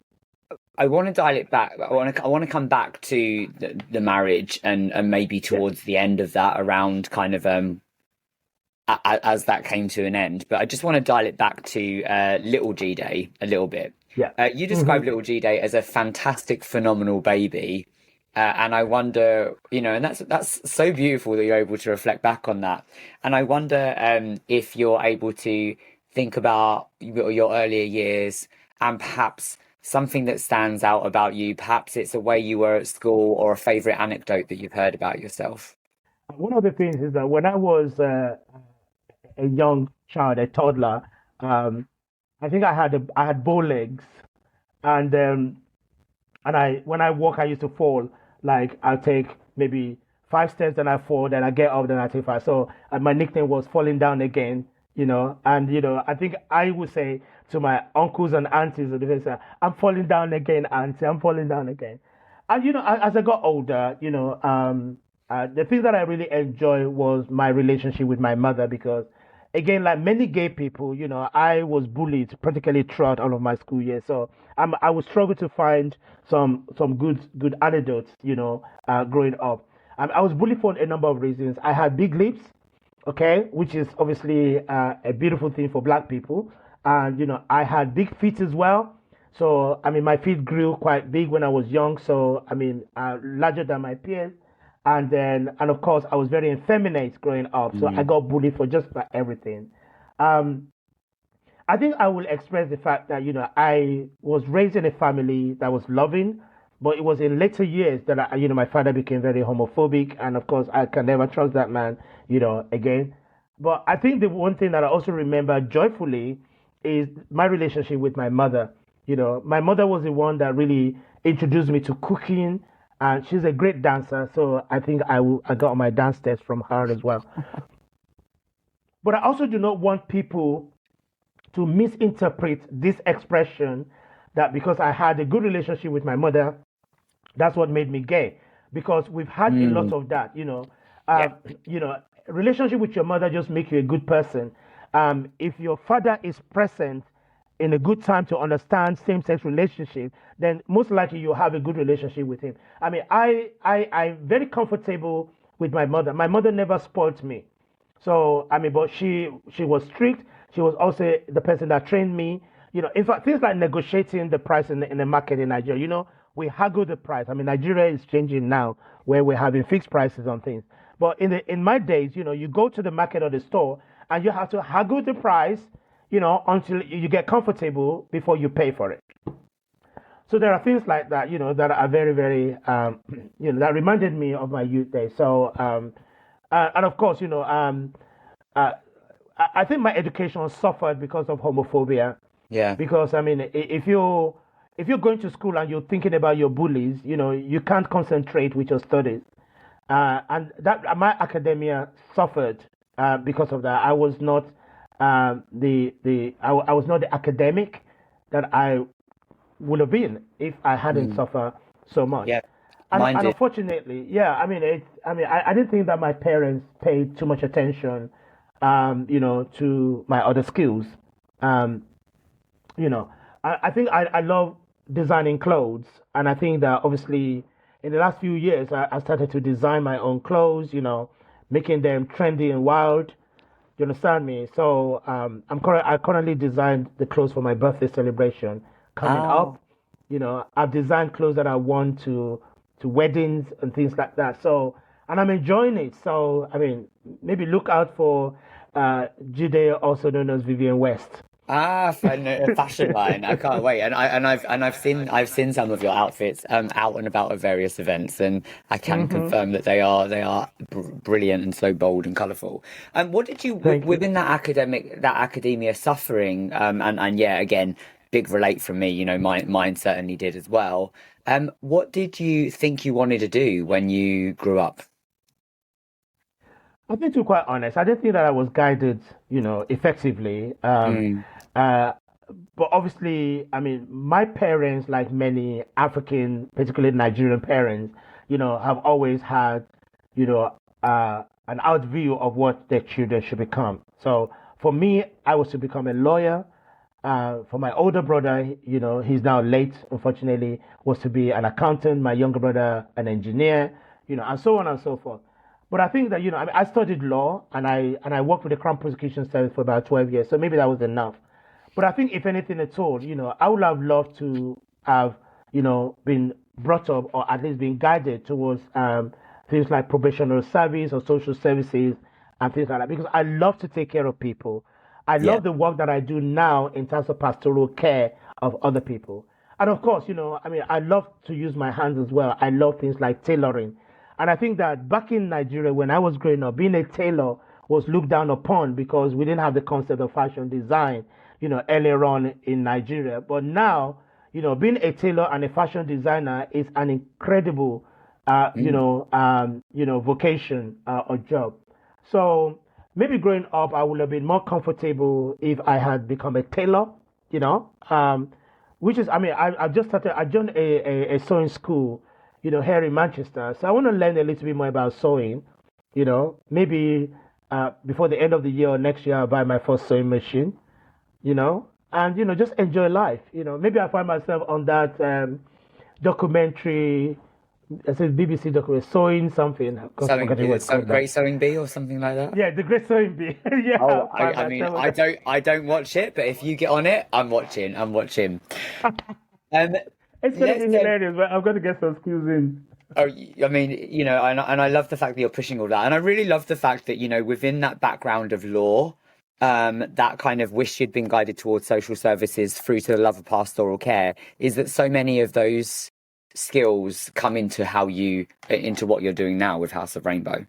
I want to dial it back. I want to come back to the marriage and maybe towards the end of that, around kind of as that came to an end. But I just want to dial it back to little Jide a little bit. You described little Jide as a fantastic, phenomenal baby. And I wonder, and that's so beautiful that you're able to reflect back on that. And I wonder if you're able to think about your earlier years and perhaps something that stands out about you. Perhaps it's a way you were at school or a favorite anecdote that you've heard about yourself. One of the things is that when I was a young child, a toddler, I think I had bow legs, and when I walk, I used to fall. Like I'll take maybe 5 steps, then I fall, then I get up, then I take 5. So my nickname was falling down again, and I think I would say to my uncles and aunties, I'm falling down again, auntie, I'm falling down again. And as I got older, the thing that I really enjoyed was my relationship with my mother, because again, like many gay people, I was bullied practically throughout all of my school years. So I would struggle to find some good anecdotes, growing up. I was bullied for a number of reasons. I had big lips, okay, which is obviously a beautiful thing for Black people. And, I had big feet as well. So, I mean, my feet grew quite big when I was young. So, I mean, larger than my peers. And of course, I was very effeminate growing up. So I got bullied for just about everything. I think I will express the fact that, I was raised in a family that was loving, but it was in later years that, my father became very homophobic. And of course, I can never trust that man, again. But I think the one thing that I also remember joyfully is my relationship with my mother. My mother was the one that really introduced me to cooking, and she's a great dancer. So I think I got my dance steps from her as well. But I also do not want people to misinterpret this expression that because I had a good relationship with my mother, that's what made me gay. Because we've had a lot of that, relationship with your mother just make you a good person. If your father is present in a good time to understand same-sex relationship, then most likely you'll have a good relationship with him. I mean, I'm very comfortable with my mother. My mother never spoiled me. So, I mean, but she was strict. She was also the person that trained me. In fact, things like negotiating the price in the market in Nigeria, we haggle the price. I mean, Nigeria is changing now where we're having fixed prices on things. But in my days, you go to the market or the store and you have to haggle the price, until you get comfortable before you pay for it. So there are things like that, that are very, very, that reminded me of my youth days. So, and of course, I think my education suffered because of homophobia. Yeah. Because I mean, if you're going to school and you're thinking about your bullies, you can't concentrate with your studies, and that my academia suffered because of that. I was not I was not the academic that I would have been if I hadn't suffered so much. Yeah. And unfortunately, I mean, I didn't think that my parents paid too much attention, to my other skills. I think I love designing clothes, and I think that obviously in the last few years I started to design my own clothes, making them trendy and wild. You understand me? So I currently designed the clothes for my birthday celebration coming Oh, up. I've designed clothes that I want to weddings and things like that. So, and I'm enjoying it. So, I mean, maybe look out for Jide, also known as Vivian West. a fashion line. I can't wait. And I've seen some of your outfits out and about at various events, and I can Hmm. confirm that they are brilliant and so bold and colourful. What did you Thank you. within that academia suffering and yeah, again, big relate from me. Mine certainly did as well. What did you think you wanted to do when you grew up? I think to be quite honest, I didn't think that I was guided, effectively. Mm, Uh, but obviously, I mean, my parents, like many African, particularly Nigerian parents, have always had, an out view of what their children should become. So for me, I was to become a lawyer. For my older brother, he's now late, unfortunately, was to be an accountant. My younger brother, an engineer, and so on and so forth. But I think that, I mean, I studied law and I worked with the Crown Prosecution Service for about 12 years. So maybe that was enough. But I think if anything at all, I would have loved to have, been brought up or at least been guided towards things like probationary service or social services and things like that. Because I love to take care of people. I yeah. love the work that I do now in terms of pastoral care of other people. And of course, I mean, I love to use my hands as well. I love things like tailoring. And I think that back in Nigeria, when I was growing up, being a tailor was looked down upon because we didn't have the concept of fashion design, earlier on in Nigeria. But now, being a tailor and a fashion designer is an incredible, Mm. vocation or job. So maybe growing up, I would have been more comfortable if I had become a tailor, you know, which is, I mean, I just started, I joined a sewing school, here in Manchester. So I want to learn a little bit more about sewing, maybe before the end of the year or next year, I'll buy my first sewing machine, and, just enjoy life. Maybe I find myself on that documentary, I said BBC documentary, sewing something. Of course, Sewing, forgetting is what it it's called now. Great Sewing Bee or something like that? Yeah, the Great Sewing Bee. Yeah, Oh, I I, find I mean, myself on I that. don't watch it, but if you get on it, I'm watching. I'm watching. Um, It's going to let's be go. hilarious, but I'm going to get some skills in. Oh, I mean, and I love the fact that you're pushing all that, and I really love the fact that within that background of law, that kind of wish you'd been guided towards social services through to the love of pastoral care is that so many of those skills come into what you're doing now with House of Rainbow.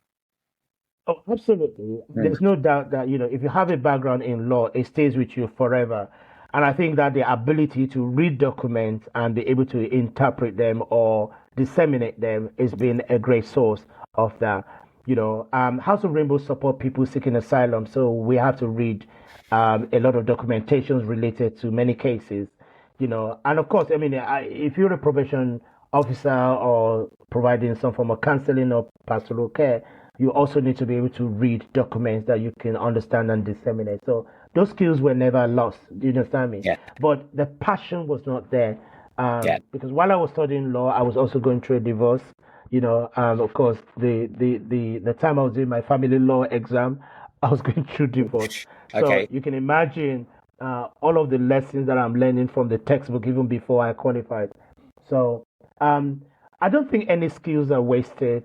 Oh, absolutely. Mm. There's no doubt that, if you have a background in law, it stays with you forever. And I think that the ability to read documents and be able to interpret them or disseminate them has been a great source of that. House of Rainbow support people seeking asylum, so we have to read a lot of documentations related to many cases. And of course, I mean, if you're a probation officer or providing some form of counseling or pastoral care, you also need to be able to read documents that you can understand and disseminate. So those skills were never lost. Do you understand me? Yeah, But the passion was not there. yeah. Because while I was studying law, I was also going through a divorce. Of course, the time I was doing my family law exam, I was going through divorce. So Okay. you can imagine all of the lessons that I'm learning from the textbook even before I qualified. So um, I don't think any skills are wasted.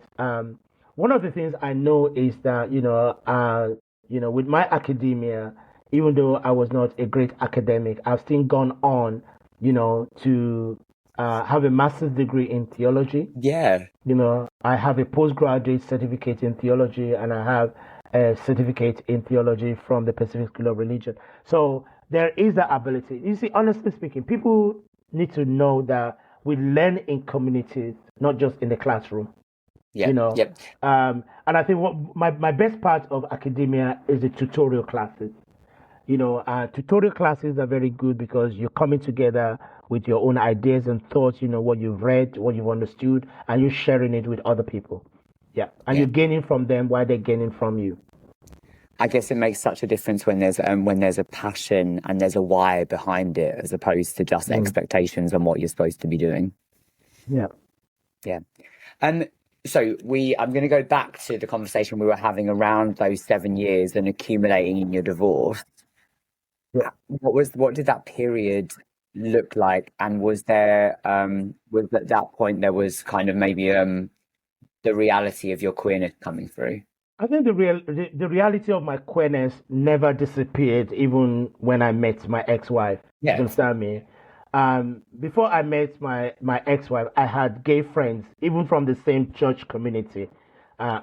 One of the things I know is that with my academia, even though I was not a great academic, I've still gone on, to have a master's degree in theology. Yeah. I have a postgraduate certificate in theology, and I have a certificate in theology from the Pacific School of Religion. So there is that ability. You see, honestly speaking, people need to know that we learn in communities, not just in the classroom. Yeah. You know, Yep. and I think what my best part of academia is the tutorial classes. Tutorial classes are very good because you're coming together with your own ideas and thoughts, what you've read, what you've understood, and you're sharing it with other people. Yeah. And Yeah. you're gaining from them while they're gaining from you. I guess it makes such a difference when there's a passion and there's a why behind it, as opposed to just Mm. expectations on what you're supposed to be doing. Yeah. Yeah. Um, I'm going to go back to the conversation we were having around those 7 years and accumulating in your divorce. Yeah. What did that period look like? And was at that point there was kind of maybe the reality of your queerness coming through? I think the reality of my queerness never disappeared, even when I met my ex-wife. Do you Yes. understand me? Before I met my ex-wife, I had gay friends, even from the same church community,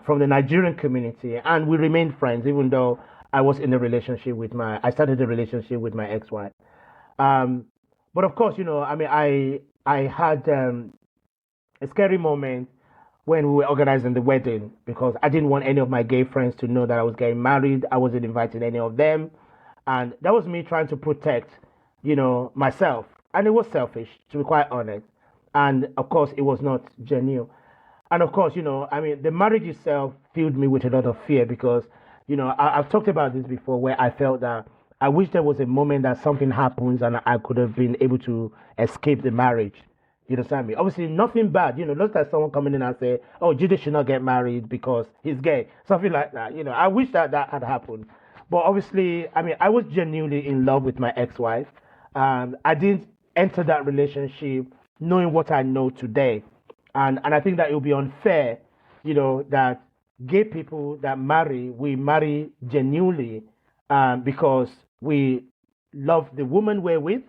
from the Nigerian community, and we remained friends, even though I started a relationship with my ex-wife. Um, but of course, I mean, I had a scary moment when we were organizing the wedding because I didn't want any of my gay friends to know that I was getting married. I wasn't inviting any of them. And that was me trying to protect, myself. And it was selfish, to be quite honest. And of course, it was not genuine. And of course, I mean, the marriage itself filled me with a lot of fear because, I've talked about this before where I felt that I wish there was a moment that something happens and I could have been able to escape the marriage. You understand me? Obviously, nothing bad. Not like someone coming in and say, "Oh, Jide should not get married because he's gay," something like that. I wish that had happened. But obviously, I mean, I was genuinely in love with my ex-wife. I didn't enter that relationship knowing what I know today, and I think that it would be unfair, that gay people that we marry genuinely, because we love the woman we're with,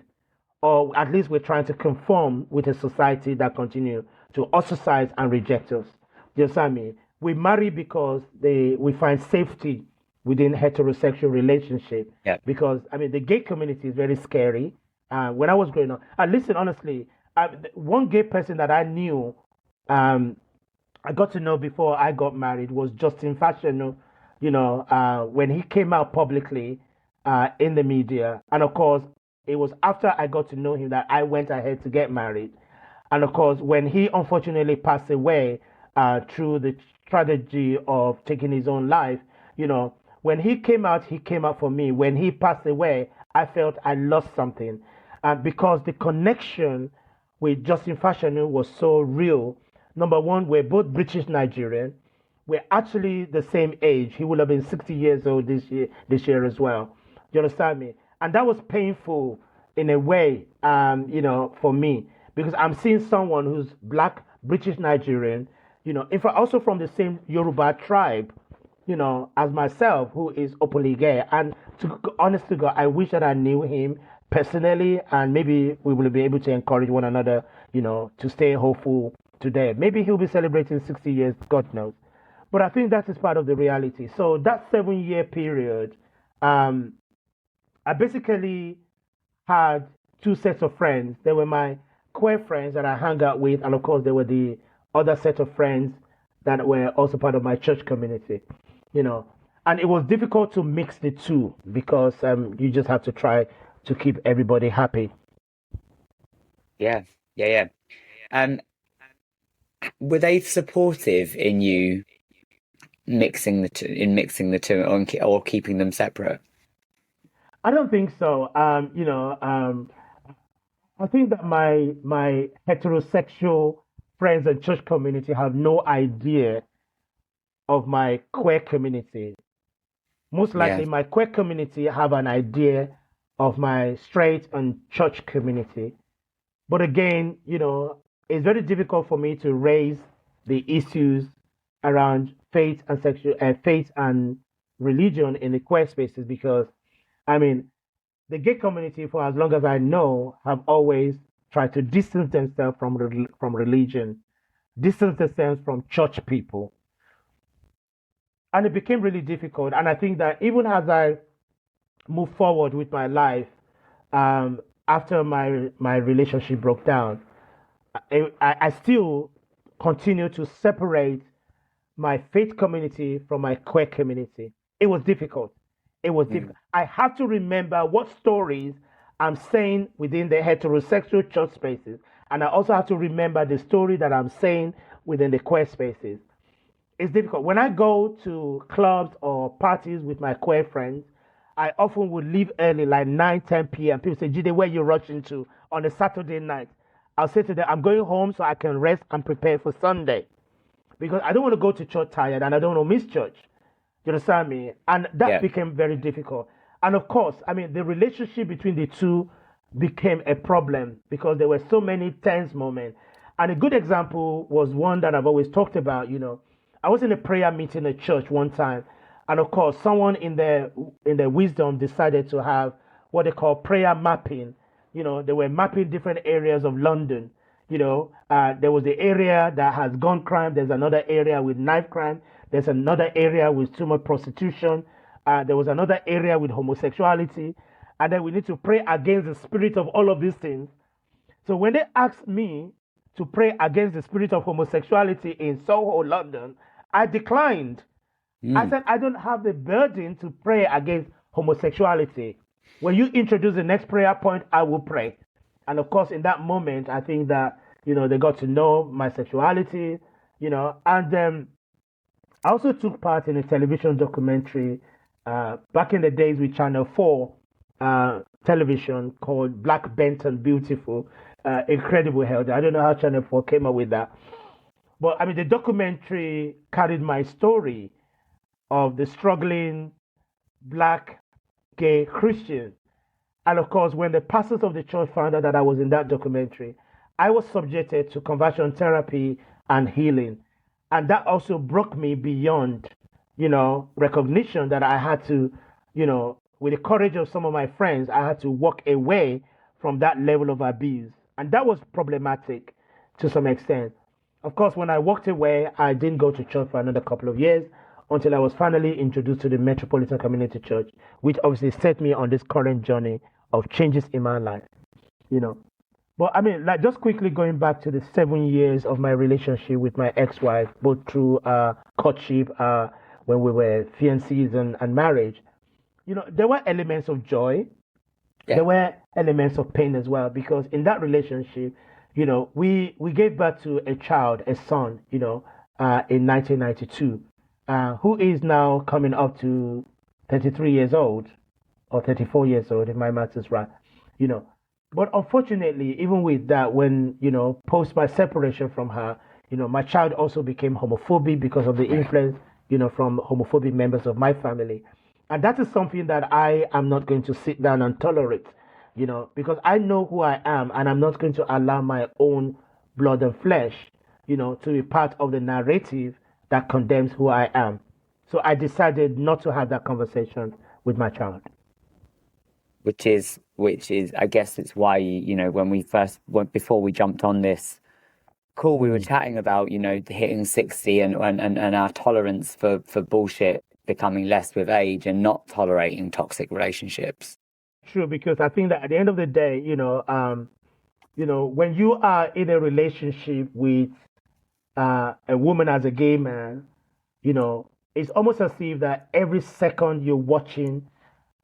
or at least we're trying to conform with a society that continue to ostracize and reject us. Do you understand me? We marry because we find safety within heterosexual relationship. Yeah. Because I mean, the gay community is very scary. When I was growing up, and listen honestly, one gay person that I knew, I got to know before I got married was Justin Fashion. When he came out publicly in the media, and of course, it was after I got to know him that I went ahead to get married. And of course, when he unfortunately passed away through the tragedy of taking his own life, when he came out for me. When he passed away, I felt I lost something. Because the connection with Justin Fashanu was so real. Number one, we're both British Nigerian. We're actually the same age. He would have been 60 years old this year as well. Do you understand me? And that was painful in a way, for me, because I'm seeing someone who's black, British Nigerian, in fact, also from the same Yoruba tribe, as myself, who is openly gay. And honest to God, I wish that I knew him personally, and maybe we will be able to encourage one another, to stay hopeful today. Maybe he'll be celebrating 60 years, God knows. But I think that is part of the reality. So that 7-year period, I basically had two sets of friends. There were my queer friends that I hung out with, and of course, there were the other set of friends that were also part of my church community, And it was difficult to mix the two because you just have to try to keep everybody happy. Yeah, yeah, yeah. Were they supportive in you mixing the two or keeping them separate? I don't think so. I think that my heterosexual friends and church community have no idea of my queer community. Most Yeah, likely, my queer community have an idea of my straight and church community. But again, it's very difficult for me to raise the issues around faith and religion in the queer spaces because, I mean, the gay community, for as long as I know, have always tried to distance themselves from religion, distance themselves from church people, and it became really difficult. And I think that even as I move forward with my life, after my relationship broke down, I still continue to separate my faith community from my queer community. It was difficult. It was mm, difficult. I have to remember what stories I'm saying within the heterosexual church spaces. And I also have to remember the story that I'm saying within the queer spaces. It's difficult. When I go to clubs or parties with my queer friends, I often would leave early, like 9, 10 p.m. People say, Jide, where you rushing to on a Saturday night? I'll say to them, I'm going home so I can rest and prepare for Sunday. because I don't want to go to church tired and I don't want to miss church. You understand me? And that Yeah. became very difficult. And of course, I mean, the relationship between the two became a problem because there were so many tense moments. And a good example was one that I've always talked about. I was in a prayer meeting at church one time, and of course, someone in their wisdom decided to have what they call prayer mapping. They were mapping different areas of London. There was the area that has gun crime. There's another area with knife crime. There's another area with too much prostitution. There was another area with homosexuality. And then we need to pray against the spirit of all of these things. So when they asked me to pray against the spirit of homosexuality in Soho, London, I declined. I said, I don't have the burden to pray against homosexuality. When you introduce the next prayer point, I will pray. And of course, in that moment, I think that, they got to know my sexuality, and I also took part in a television documentary back in the days with Channel 4 television called Black, Bent and Beautiful. Incredible hell. I don't know how Channel 4 came up with that. But I mean, the documentary carried my story of the struggling Black gay Christian. And of course, when the pastors of the church found out that I was in that documentary, I was subjected to conversion therapy and healing. And that also broke me beyond, recognition that I had to, with the courage of some of my friends, I had to walk away from that level of abuse. And that was problematic to some extent. Of course, when I walked away, I didn't go to church for another couple of years until I was finally introduced to the Metropolitan Community Church, which obviously set me on this current journey of changes in my life, But I mean, like, just quickly going back to the 7 years of my relationship with my ex-wife, both through courtship, when we were fiancés and marriage, there were elements of joy. Yeah. There were elements of pain as well, because in that relationship, we gave birth to a child, a son, in 1992, who is now coming up to 33 years old, or 34 years old, if my math is right, But unfortunately, even with that, when, post my separation from her, my child also became homophobic because of the influence, from homophobic members of my family. And that is something that I am not going to sit down and tolerate, because I know who I am, and I'm not going to allow my own blood and flesh, to be part of the narrative that condemns who I am. So I decided not to have that conversation with my child. Which is, I guess it's why, when we before we jumped on this call, we were chatting about, hitting 60 and our tolerance for bullshit becoming less with age and not tolerating toxic relationships. True, because I think that at the end of the day, when you are in a relationship with a woman as a gay man, it's almost as if that every second you're watching,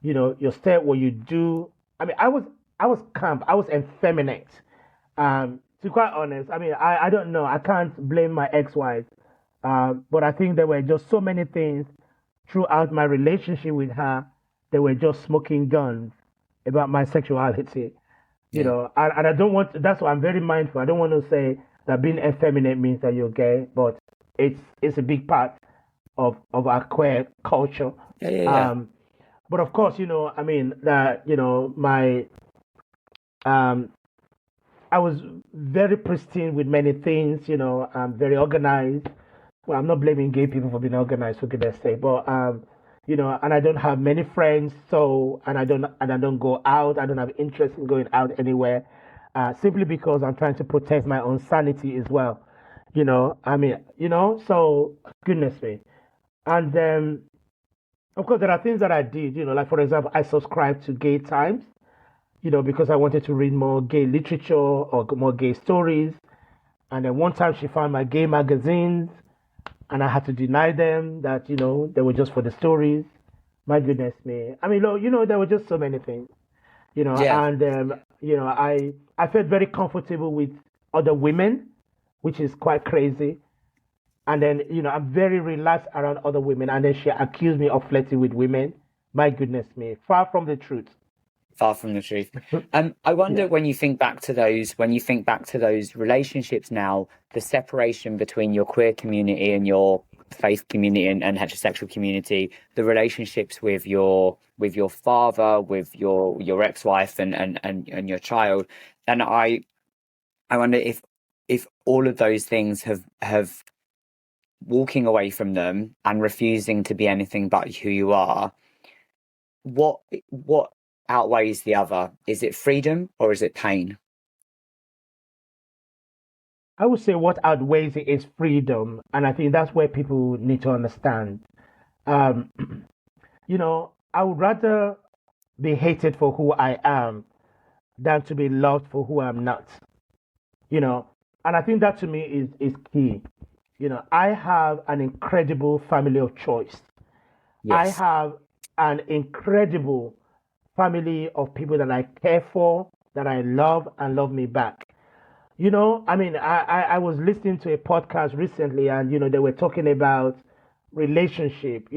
your step, what you do. I mean, I was camp. I was effeminate. To be quite honest, I mean, I don't know. I can't blame my ex-wife. But I think there were just so many things throughout my relationship with her. They were just smoking guns about my sexuality, and I don't want. That's why I'm very mindful. I don't want to say that being effeminate means that you're gay, but it's a big part of our queer culture. Yeah. But of course, I mean, that, my, I was very pristine with many things, I'm very organized. Well, I'm not blaming gay people for being organized, for goodness sake, but, and I don't have many friends, and I don't go out. I don't have interest in going out anywhere, simply because I'm trying to protect my own sanity as well. I mean, so goodness me. And, of course, there are things that I did, like, for example, I subscribed to Gay Times, because I wanted to read more gay literature or more gay stories. And then one time she found my gay magazines, and I had to deny them that, they were just for the stories. My goodness me. I mean, there were just so many things, Yeah. And, I felt very comfortable with other women, which is quite crazy. And then, I'm very relaxed around other women. And then she accused me of flirting with women. My goodness me. Far from the truth. Far from the truth. I wonder Yeah. when you think back to those relationships now, the separation between your queer community and your faith community and heterosexual community, the relationships with your father, with your ex-wife and your child. And I wonder if all of those things have walking away from them and refusing to be anything but who you are, what outweighs the other? Is it freedom or is it pain? I would say what outweighs it is freedom, and I think that's where people need to understand. Um, I would rather be hated for who I am than to be loved for who I'm not. You know, and I think that to me is key. I have an incredible family of choice. I Yes. have an incredible family of people that I care for, that I love and love me back. I mean, I was listening to a podcast recently, and they were talking about relationship.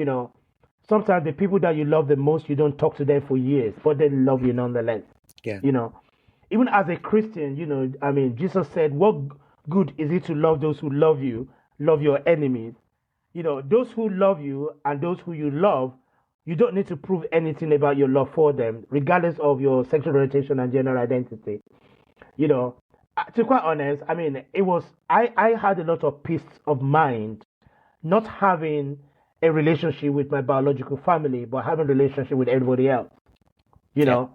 Sometimes the people that you love the most, you don't talk to them for years, but they love you nonetheless. Yeah. You know, even as a Christian, I mean, Jesus said, "What good is it to love those who love you, love your enemies?" Those who love you and those who you love, you don't need to prove anything about your love for them, regardless of your sexual orientation and gender identity. you know to quite honest, I mean, I had a lot of peace of mind not having a relationship with my biological family, but having a relationship with everybody else. you Yeah.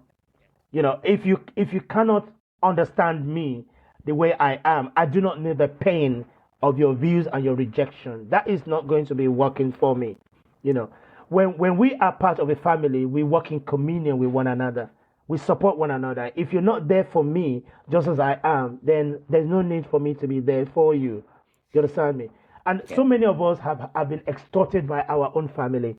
know if you cannot understand me the way I am, I do not need the pain of your views and your rejection. That is not going to be working for me. you know when we are part of a family, we work in communion with one another. We support one another. If you're not there for me just as I am, then there's no need for me to be there for you. You understand me? And Yeah. so many of us have been extorted by our own family.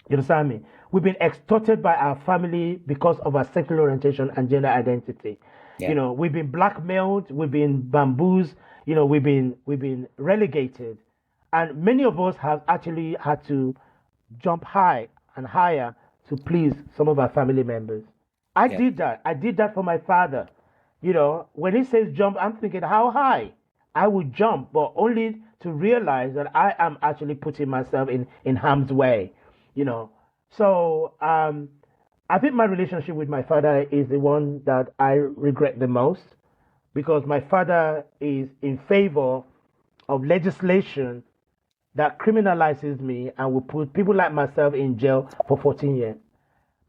You understand me? We've been extorted by our family because of our sexual orientation and gender identity. Yeah. We've been blackmailed, we've been bamboozled, we've been relegated. And many of us have actually had to jump high and higher to please some of our family members. I Yeah. did that. I did that for my father. When he says jump, I'm thinking, how high? I would jump, but only to realize that I am actually putting myself in harm's way. you know. So I think my relationship with my father is the one that I regret the most, because my father is in favor of legislation that criminalizes me and will put people like myself in jail for 14 years.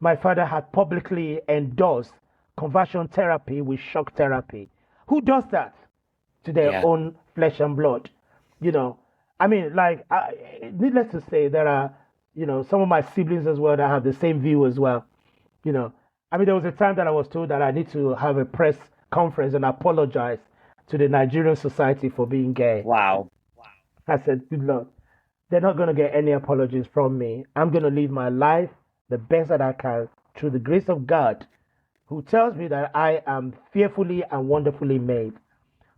My father had publicly endorsed conversion therapy with shock therapy. Who does that to their Yeah. own flesh and blood? You know, I mean, like, needless to say, there are, some of my siblings as well that have the same view as well. You know, I mean, there was a time that I was told that I need to have a press conference and apologize to the Nigerian society for being gay. Wow. I said, good Lord, they're not going to get any apologies from me. I'm going to live my life the best that I can through the grace of God, who tells me that I am fearfully and wonderfully made.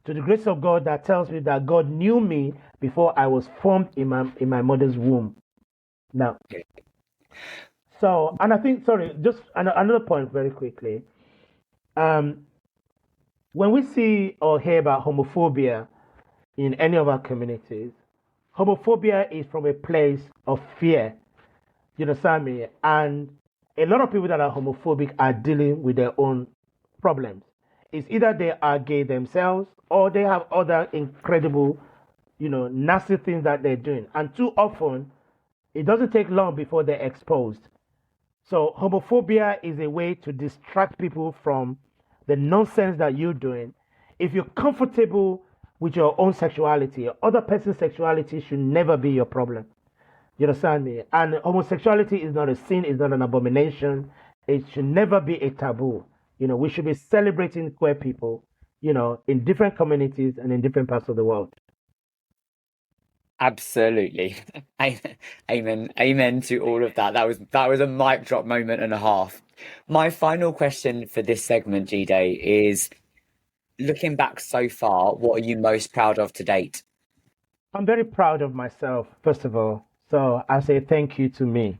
To the grace of God that tells me that God knew me before I was formed in my mother's womb. Now, so, and I think, sorry, just another point very quickly. Um, when we see or hear about homophobia in any of our communities, homophobia is from a place of fear. You understand me? And a lot of people that are homophobic are dealing with their own problems. It's either they are gay themselves or they have other incredible, nasty things that they're doing. And too often, it doesn't take long before they're exposed. So homophobia is a way to distract people from the nonsense that you're doing. If you're comfortable with your own sexuality, other person's sexuality should never be your problem. You understand me? And homosexuality is not a sin, it's not an abomination. It should never be a taboo. We should be celebrating queer people, in different communities and in different parts of the world. Absolutely. Amen. Amen to all of that. That was a mic drop moment and a half. My final question for this segment, Jide, is looking back so far, what are you most proud of to date? I'm very proud of myself, first of all. So I say thank you to me.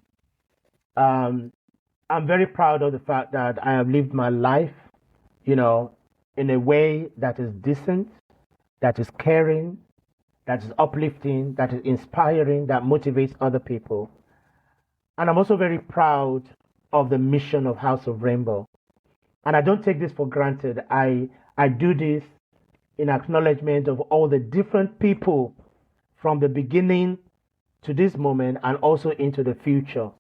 Um, I'm very proud of the fact that I have lived my life, you know, in a way that is decent, that is caring, that is uplifting, that is inspiring, that motivates other people. And I'm also very proud of the mission of House of Rainbow. And I don't take this for granted. I do this in acknowledgement of all the different people from the beginning to this moment and also into the future.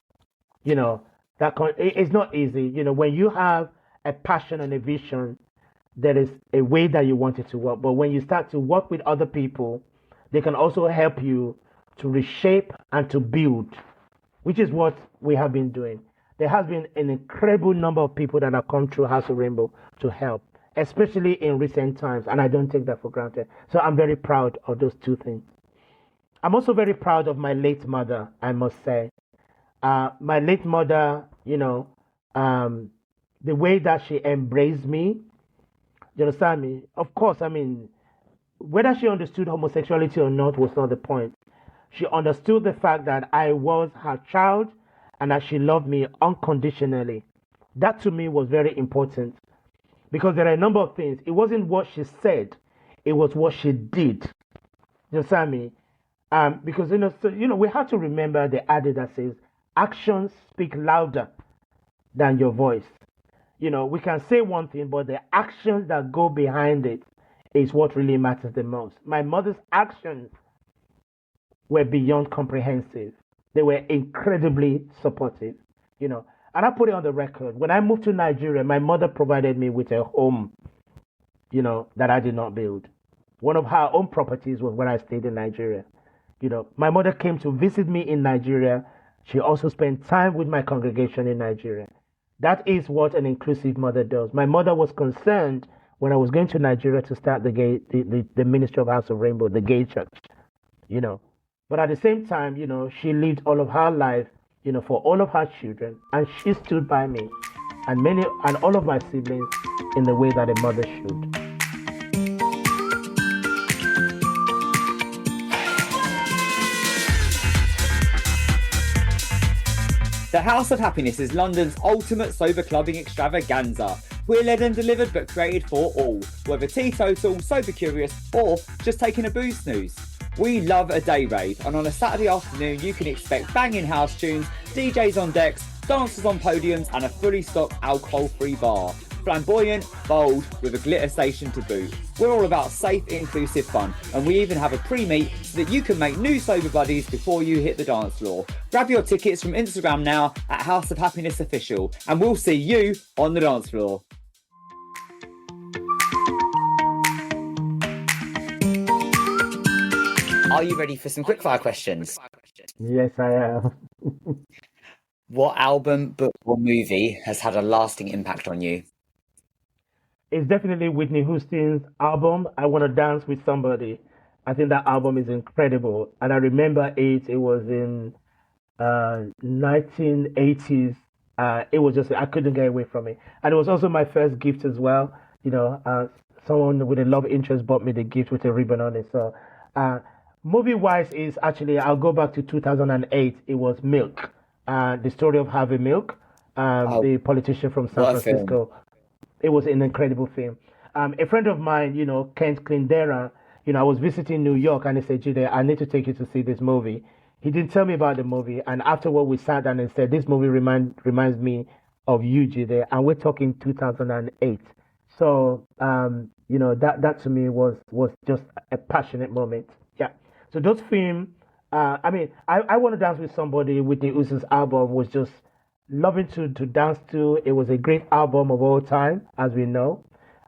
You know, it's not easy. You know, when you have a passion and a vision, there is a way that you want it to work. But when you start to work with other people, they can also help you to reshape and to build, which is what we have been doing. There has been an incredible number of people that have come through House of Rainbow to help, especially in recent times, and I don't take that for granted. So I'm very proud of those two things. I'm also very proud of my late mother, I must say. My late mother, the way that she embraced me, you understand me? Of course, I mean, whether she understood homosexuality or not was not the point. She understood the fact that I was her child and that she loved me unconditionally. That to me was very important because there are a number of things. It wasn't what she said, it was what she did. You understand me? Because we have to remember the adage that says actions speak louder than your voice. You know, we can say one thing, but the actions that go behind it is what really matters the most. My mother's actions were beyond comprehensive. They were incredibly supportive, And I put it on the record. When I moved to Nigeria, my mother provided me with a home, that I did not build. One of her own properties was when I stayed in Nigeria. My mother came to visit me in Nigeria. She also spent time with my congregation in Nigeria. That is what an inclusive mother does. My mother was concerned when I was going to Nigeria to start the ministry of House of Rainbow, the gay church, But at the same time, she lived all of her life, for all of her children, and she stood by me and all of my siblings in the way that a mother should. The House of Happiness is London's ultimate sober clubbing extravaganza. We're led and delivered but created for all, whether teetotal, sober curious, or just taking a booze snooze. We love a day rave, and on a Saturday afternoon you can expect banging house tunes, DJs on decks, dancers on podiums, and a fully stocked alcohol-free bar. Flamboyant, bold, with a glitter station to boot. We're all about safe, inclusive fun, and we even have a pre-meet so that you can make new sober buddies before you hit the dance floor. Grab your tickets from Instagram now at House of Happiness Official, and we'll see you on the dance floor. Are you ready for some quickfire questions? Yes, I am. What album, book, or movie has had a lasting impact on you? It's definitely Whitney Houston's album, I Want to Dance with Somebody. I think that album is incredible. And I remember it was in 1980s. It was just, I couldn't get away from it. And it was also my first gift as well. Someone with a love interest bought me the gift with a ribbon on it. So movie-wise is actually, I'll go back to 2008. It was Milk, the story of Harvey Milk, the politician from San Francisco. It was an incredible film. A friend of mine, Kent Clindera, I was visiting New York and he said, Jide, I need to take you to see this movie. He didn't tell me about the movie. And afterward, we sat down and said, this movie reminds me of you, Jide. And we're talking 2008. So, that to me was just a passionate moment. Yeah. So those films, I Want to Dance with Somebody, Whitney Houston's album was just loving to dance to. It was a great album of all time, as we know.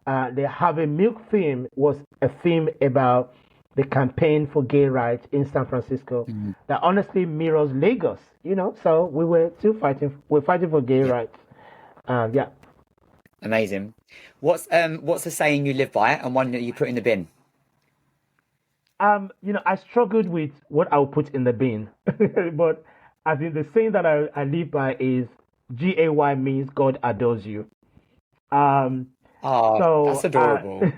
The Harvey Milk film was a film about the campaign for gay rights in San Francisco that honestly mirrors Lagos, so we were still fighting. We're fighting for gay rights. Yeah. Amazing. What's the saying you live by and one that you put in the bin? I struggled with what I would put in the bin, but I think the saying that I live by is GAY means God adores you. That's adorable.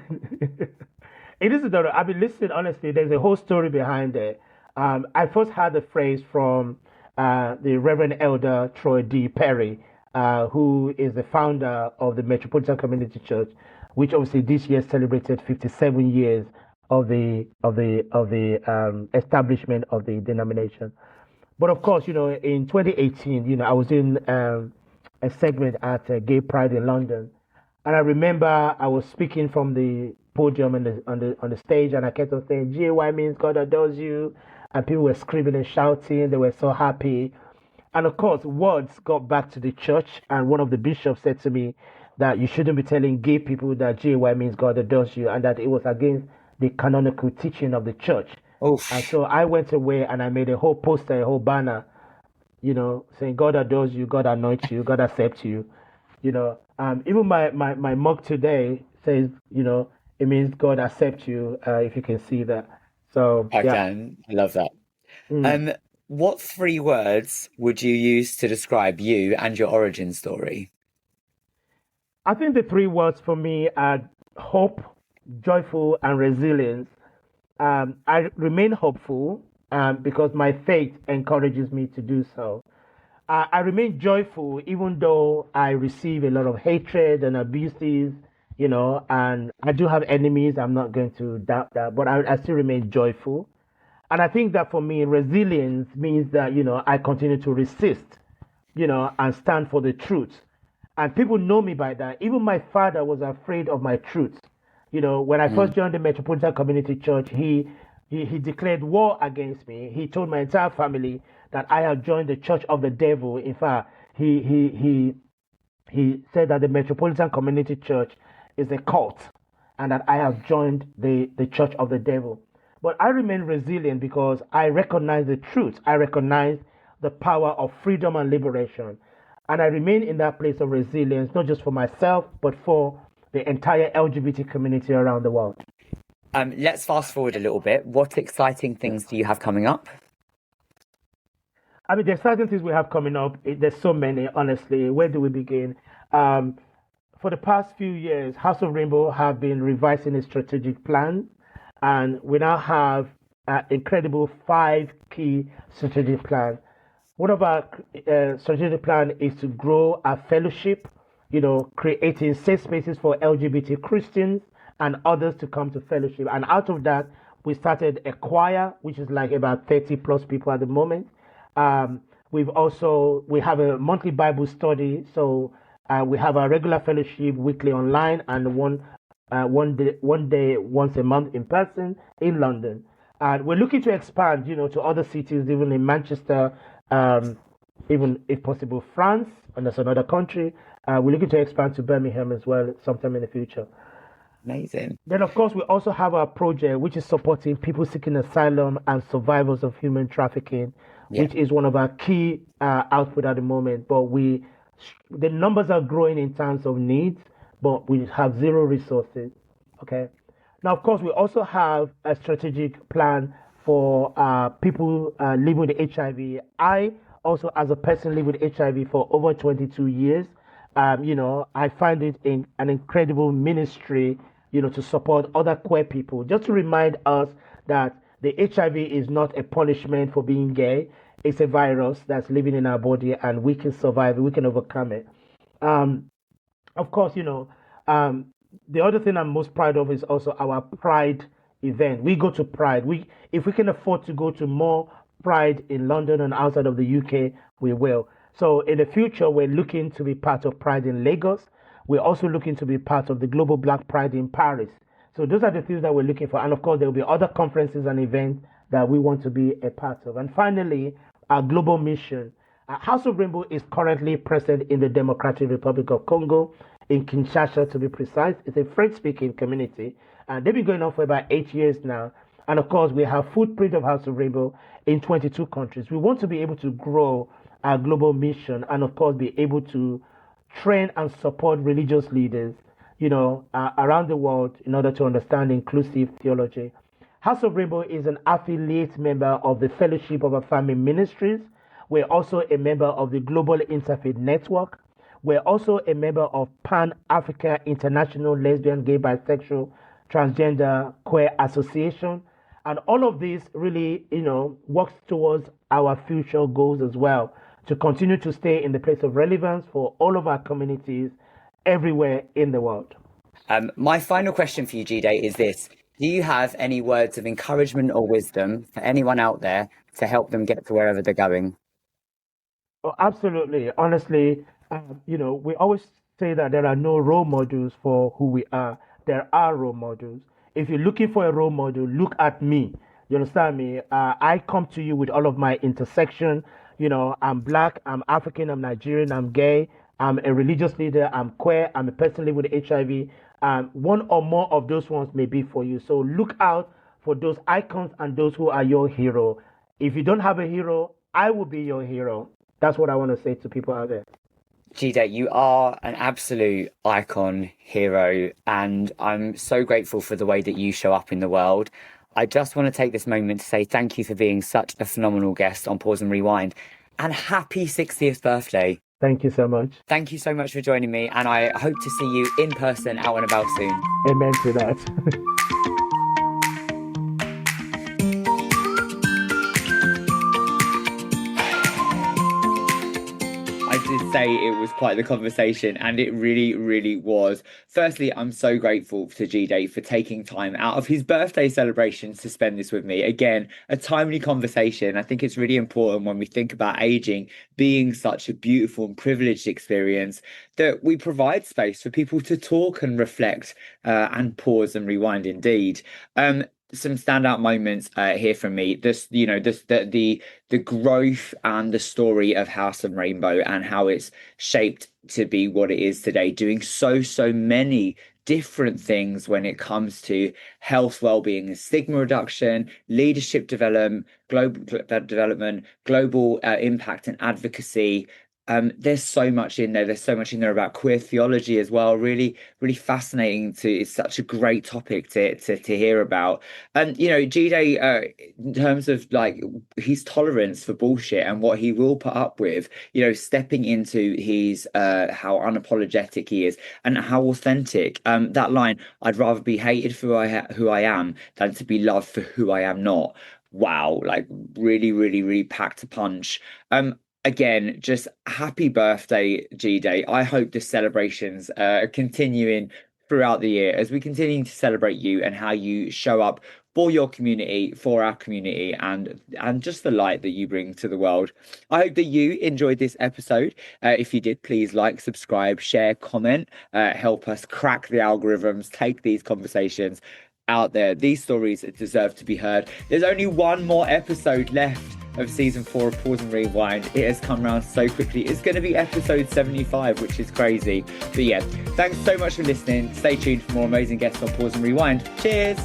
It is adorable. I mean, listen, honestly, there's a whole story behind it. I first heard the phrase from the Reverend Elder Troy D. Perry. who is the founder of the Metropolitan Community Church, which obviously this year celebrated 57 years of the establishment of the denomination. But of course, in 2018, I was in a segment at Gay Pride in London, and I remember I was speaking from the podium and on the stage, and I kept on saying, "GAY means God adores you," and people were screaming and shouting. They were so happy, and of course, words got back to the church, and one of the bishops said to me that you shouldn't be telling gay people that GAY means God adores you, and that it was against the canonical teaching of the church. Oof. And so I went away and I made a whole poster, a whole banner, saying God adores you, God anoints you, God accepts you. Even my mug today says, it means God accepts you, if you can see that. So I yeah. can. I love that. Mm. What 3 words would you use to describe you and your origin story? I think the 3 words for me are hope, joyful, and resilience. I remain hopeful because my faith encourages me to do so. I remain joyful even though I receive a lot of hatred and abuses, and I do have enemies. I'm not going to doubt that, but I still remain joyful. And I think that for me, resilience means that, I continue to resist, and stand for the truth. And people know me by that. Even my father was afraid of my truth. When I first Mm. joined the Metropolitan Community Church, he declared war against me. He told my entire family that I had joined the Church of the Devil. In fact, he said that the Metropolitan Community Church is a cult and that I have joined the Church of the Devil. But I remain resilient because I recognize the truth. I recognize the power of freedom and liberation. And I remain in that place of resilience, not just for myself, but for the entire LGBT community around the world. Let's fast forward a little bit. What exciting Yeah. things do you have coming up? I mean, the exciting things we have coming up, there's so many, honestly. Where do we begin? Um, for the past few years, House of Rainbow have been revising its strategic plan, and we now have an incredible 5 key strategic plans. One of our strategic plan is to grow our fellowship, creating safe spaces for LGBT Christians and others to come to fellowship. And out of that, we started a choir, which is like about 30 plus people at the moment. We have a monthly Bible study. So we have our regular fellowship weekly online and one day, once a month in person in London. And we're looking to expand, to other cities, even in Manchester, even if possible, France, and that's another country. We're looking to expand to Birmingham as well sometime in the future. Amazing. Then, of course, we also have our project, which is supporting people seeking asylum and survivors of human trafficking, Yeah. which is one of our key output at the moment. But the numbers are growing in terms of needs, but we have zero resources. Okay. Now, of course, we also have a strategic plan for people living with HIV. I also, as a person living with HIV for over 22 years, I find it an incredible ministry, to support other queer people. Just to remind us that the HIV is not a punishment for being gay. It's a virus that's living in our body, and we can survive it. We can overcome it. Of course, the other thing I'm most proud of is also our Pride event. We go to Pride. If we can afford to go to more Pride in London and outside of the UK, we will. So in the future, we're looking to be part of Pride in Lagos. We're also looking to be part of the Global Black Pride in Paris. So those are the things that we're looking for. And of course, there will be other conferences and events that we want to be a part of. And finally, our global mission. House of Rainbow is currently present in the Democratic Republic of Congo, in Kinshasa to be precise. It's a French-speaking community, and they've been going on for about 8 years now. And of course, we have footprint of House of Rainbow in 22 countries. We want to be able to grow our global mission, and of course, be able to train and support religious leaders, around the world in order to understand inclusive theology. House of Rainbow is an affiliate member of the Fellowship of Affirming Ministries. We're also a member of the Global Interfaith Network. We're also a member of Pan-Africa International Lesbian, Gay, Bisexual, Transgender, Queer Association. And all of this really, works towards our future goals as well, to continue to stay in the place of relevance for all of our communities everywhere in the world. My final question for you, Jide, is this. Do you have any words of encouragement or wisdom for anyone out there to help them get to wherever they're going? Oh, absolutely. Honestly, we always say that there are no role models for who we are. There are role models. If you're looking for a role model, look at me. You understand me? I come to you with all of my intersection. I'm Black, I'm African, I'm Nigerian, I'm gay, I'm a religious leader, I'm queer, I'm a person living with HIV. One or more of those ones may be for you. So look out for those icons and those who are your hero. If you don't have a hero, I will be your hero. That's what I want to say to people out there. Jide, you are an absolute icon, hero, and I'm so grateful for the way that you show up in the world. I just want to take this moment to say thank you for being such a phenomenal guest on Pause and Rewind, and happy 60th birthday. Thank you so much. Thank you so much for joining me, and I hope to see you in person out and about soon. Amen to that. To say it was quite the conversation, and it really, really was. Firstly, I'm so grateful to Jide for taking time out of his birthday celebrations to spend this with me. Again, a timely conversation. I think it's really important when we think about aging being such a beautiful and privileged experience that we provide space for people to talk and reflect and pause and rewind indeed. Some standout moments here from me. The growth and the story of House and Rainbow and how it's shaped to be what it is today, doing so many different things when it comes to health, well-being, and stigma reduction, leadership development, global impact and advocacy. There's so much in there. There's so much in there about queer theology as well. Really, really fascinating. It's such a great topic to hear about. And Jide, in terms of like his tolerance for bullshit and what he will put up with, stepping into his how unapologetic he is and how authentic. That line, I'd rather be hated for who I am than to be loved for who I am not. Wow, like really, really, really packed a punch. Again, just happy birthday, Jide. I hope the celebrations are continuing throughout the year as we continue to celebrate you and how you show up for your community, for our community, and just the light that you bring to the world. I hope that you enjoyed this episode. If you did, please like, subscribe, share, comment, help us crack the algorithms, take these conversations out there. These stories deserve to be heard. There's only one more episode left of season 4 of Pause and Rewind. It has come around so quickly. It's going to be episode 75, which is crazy. But yeah, thanks so much for listening. Stay tuned for more amazing guests on Pause and Rewind. Cheers.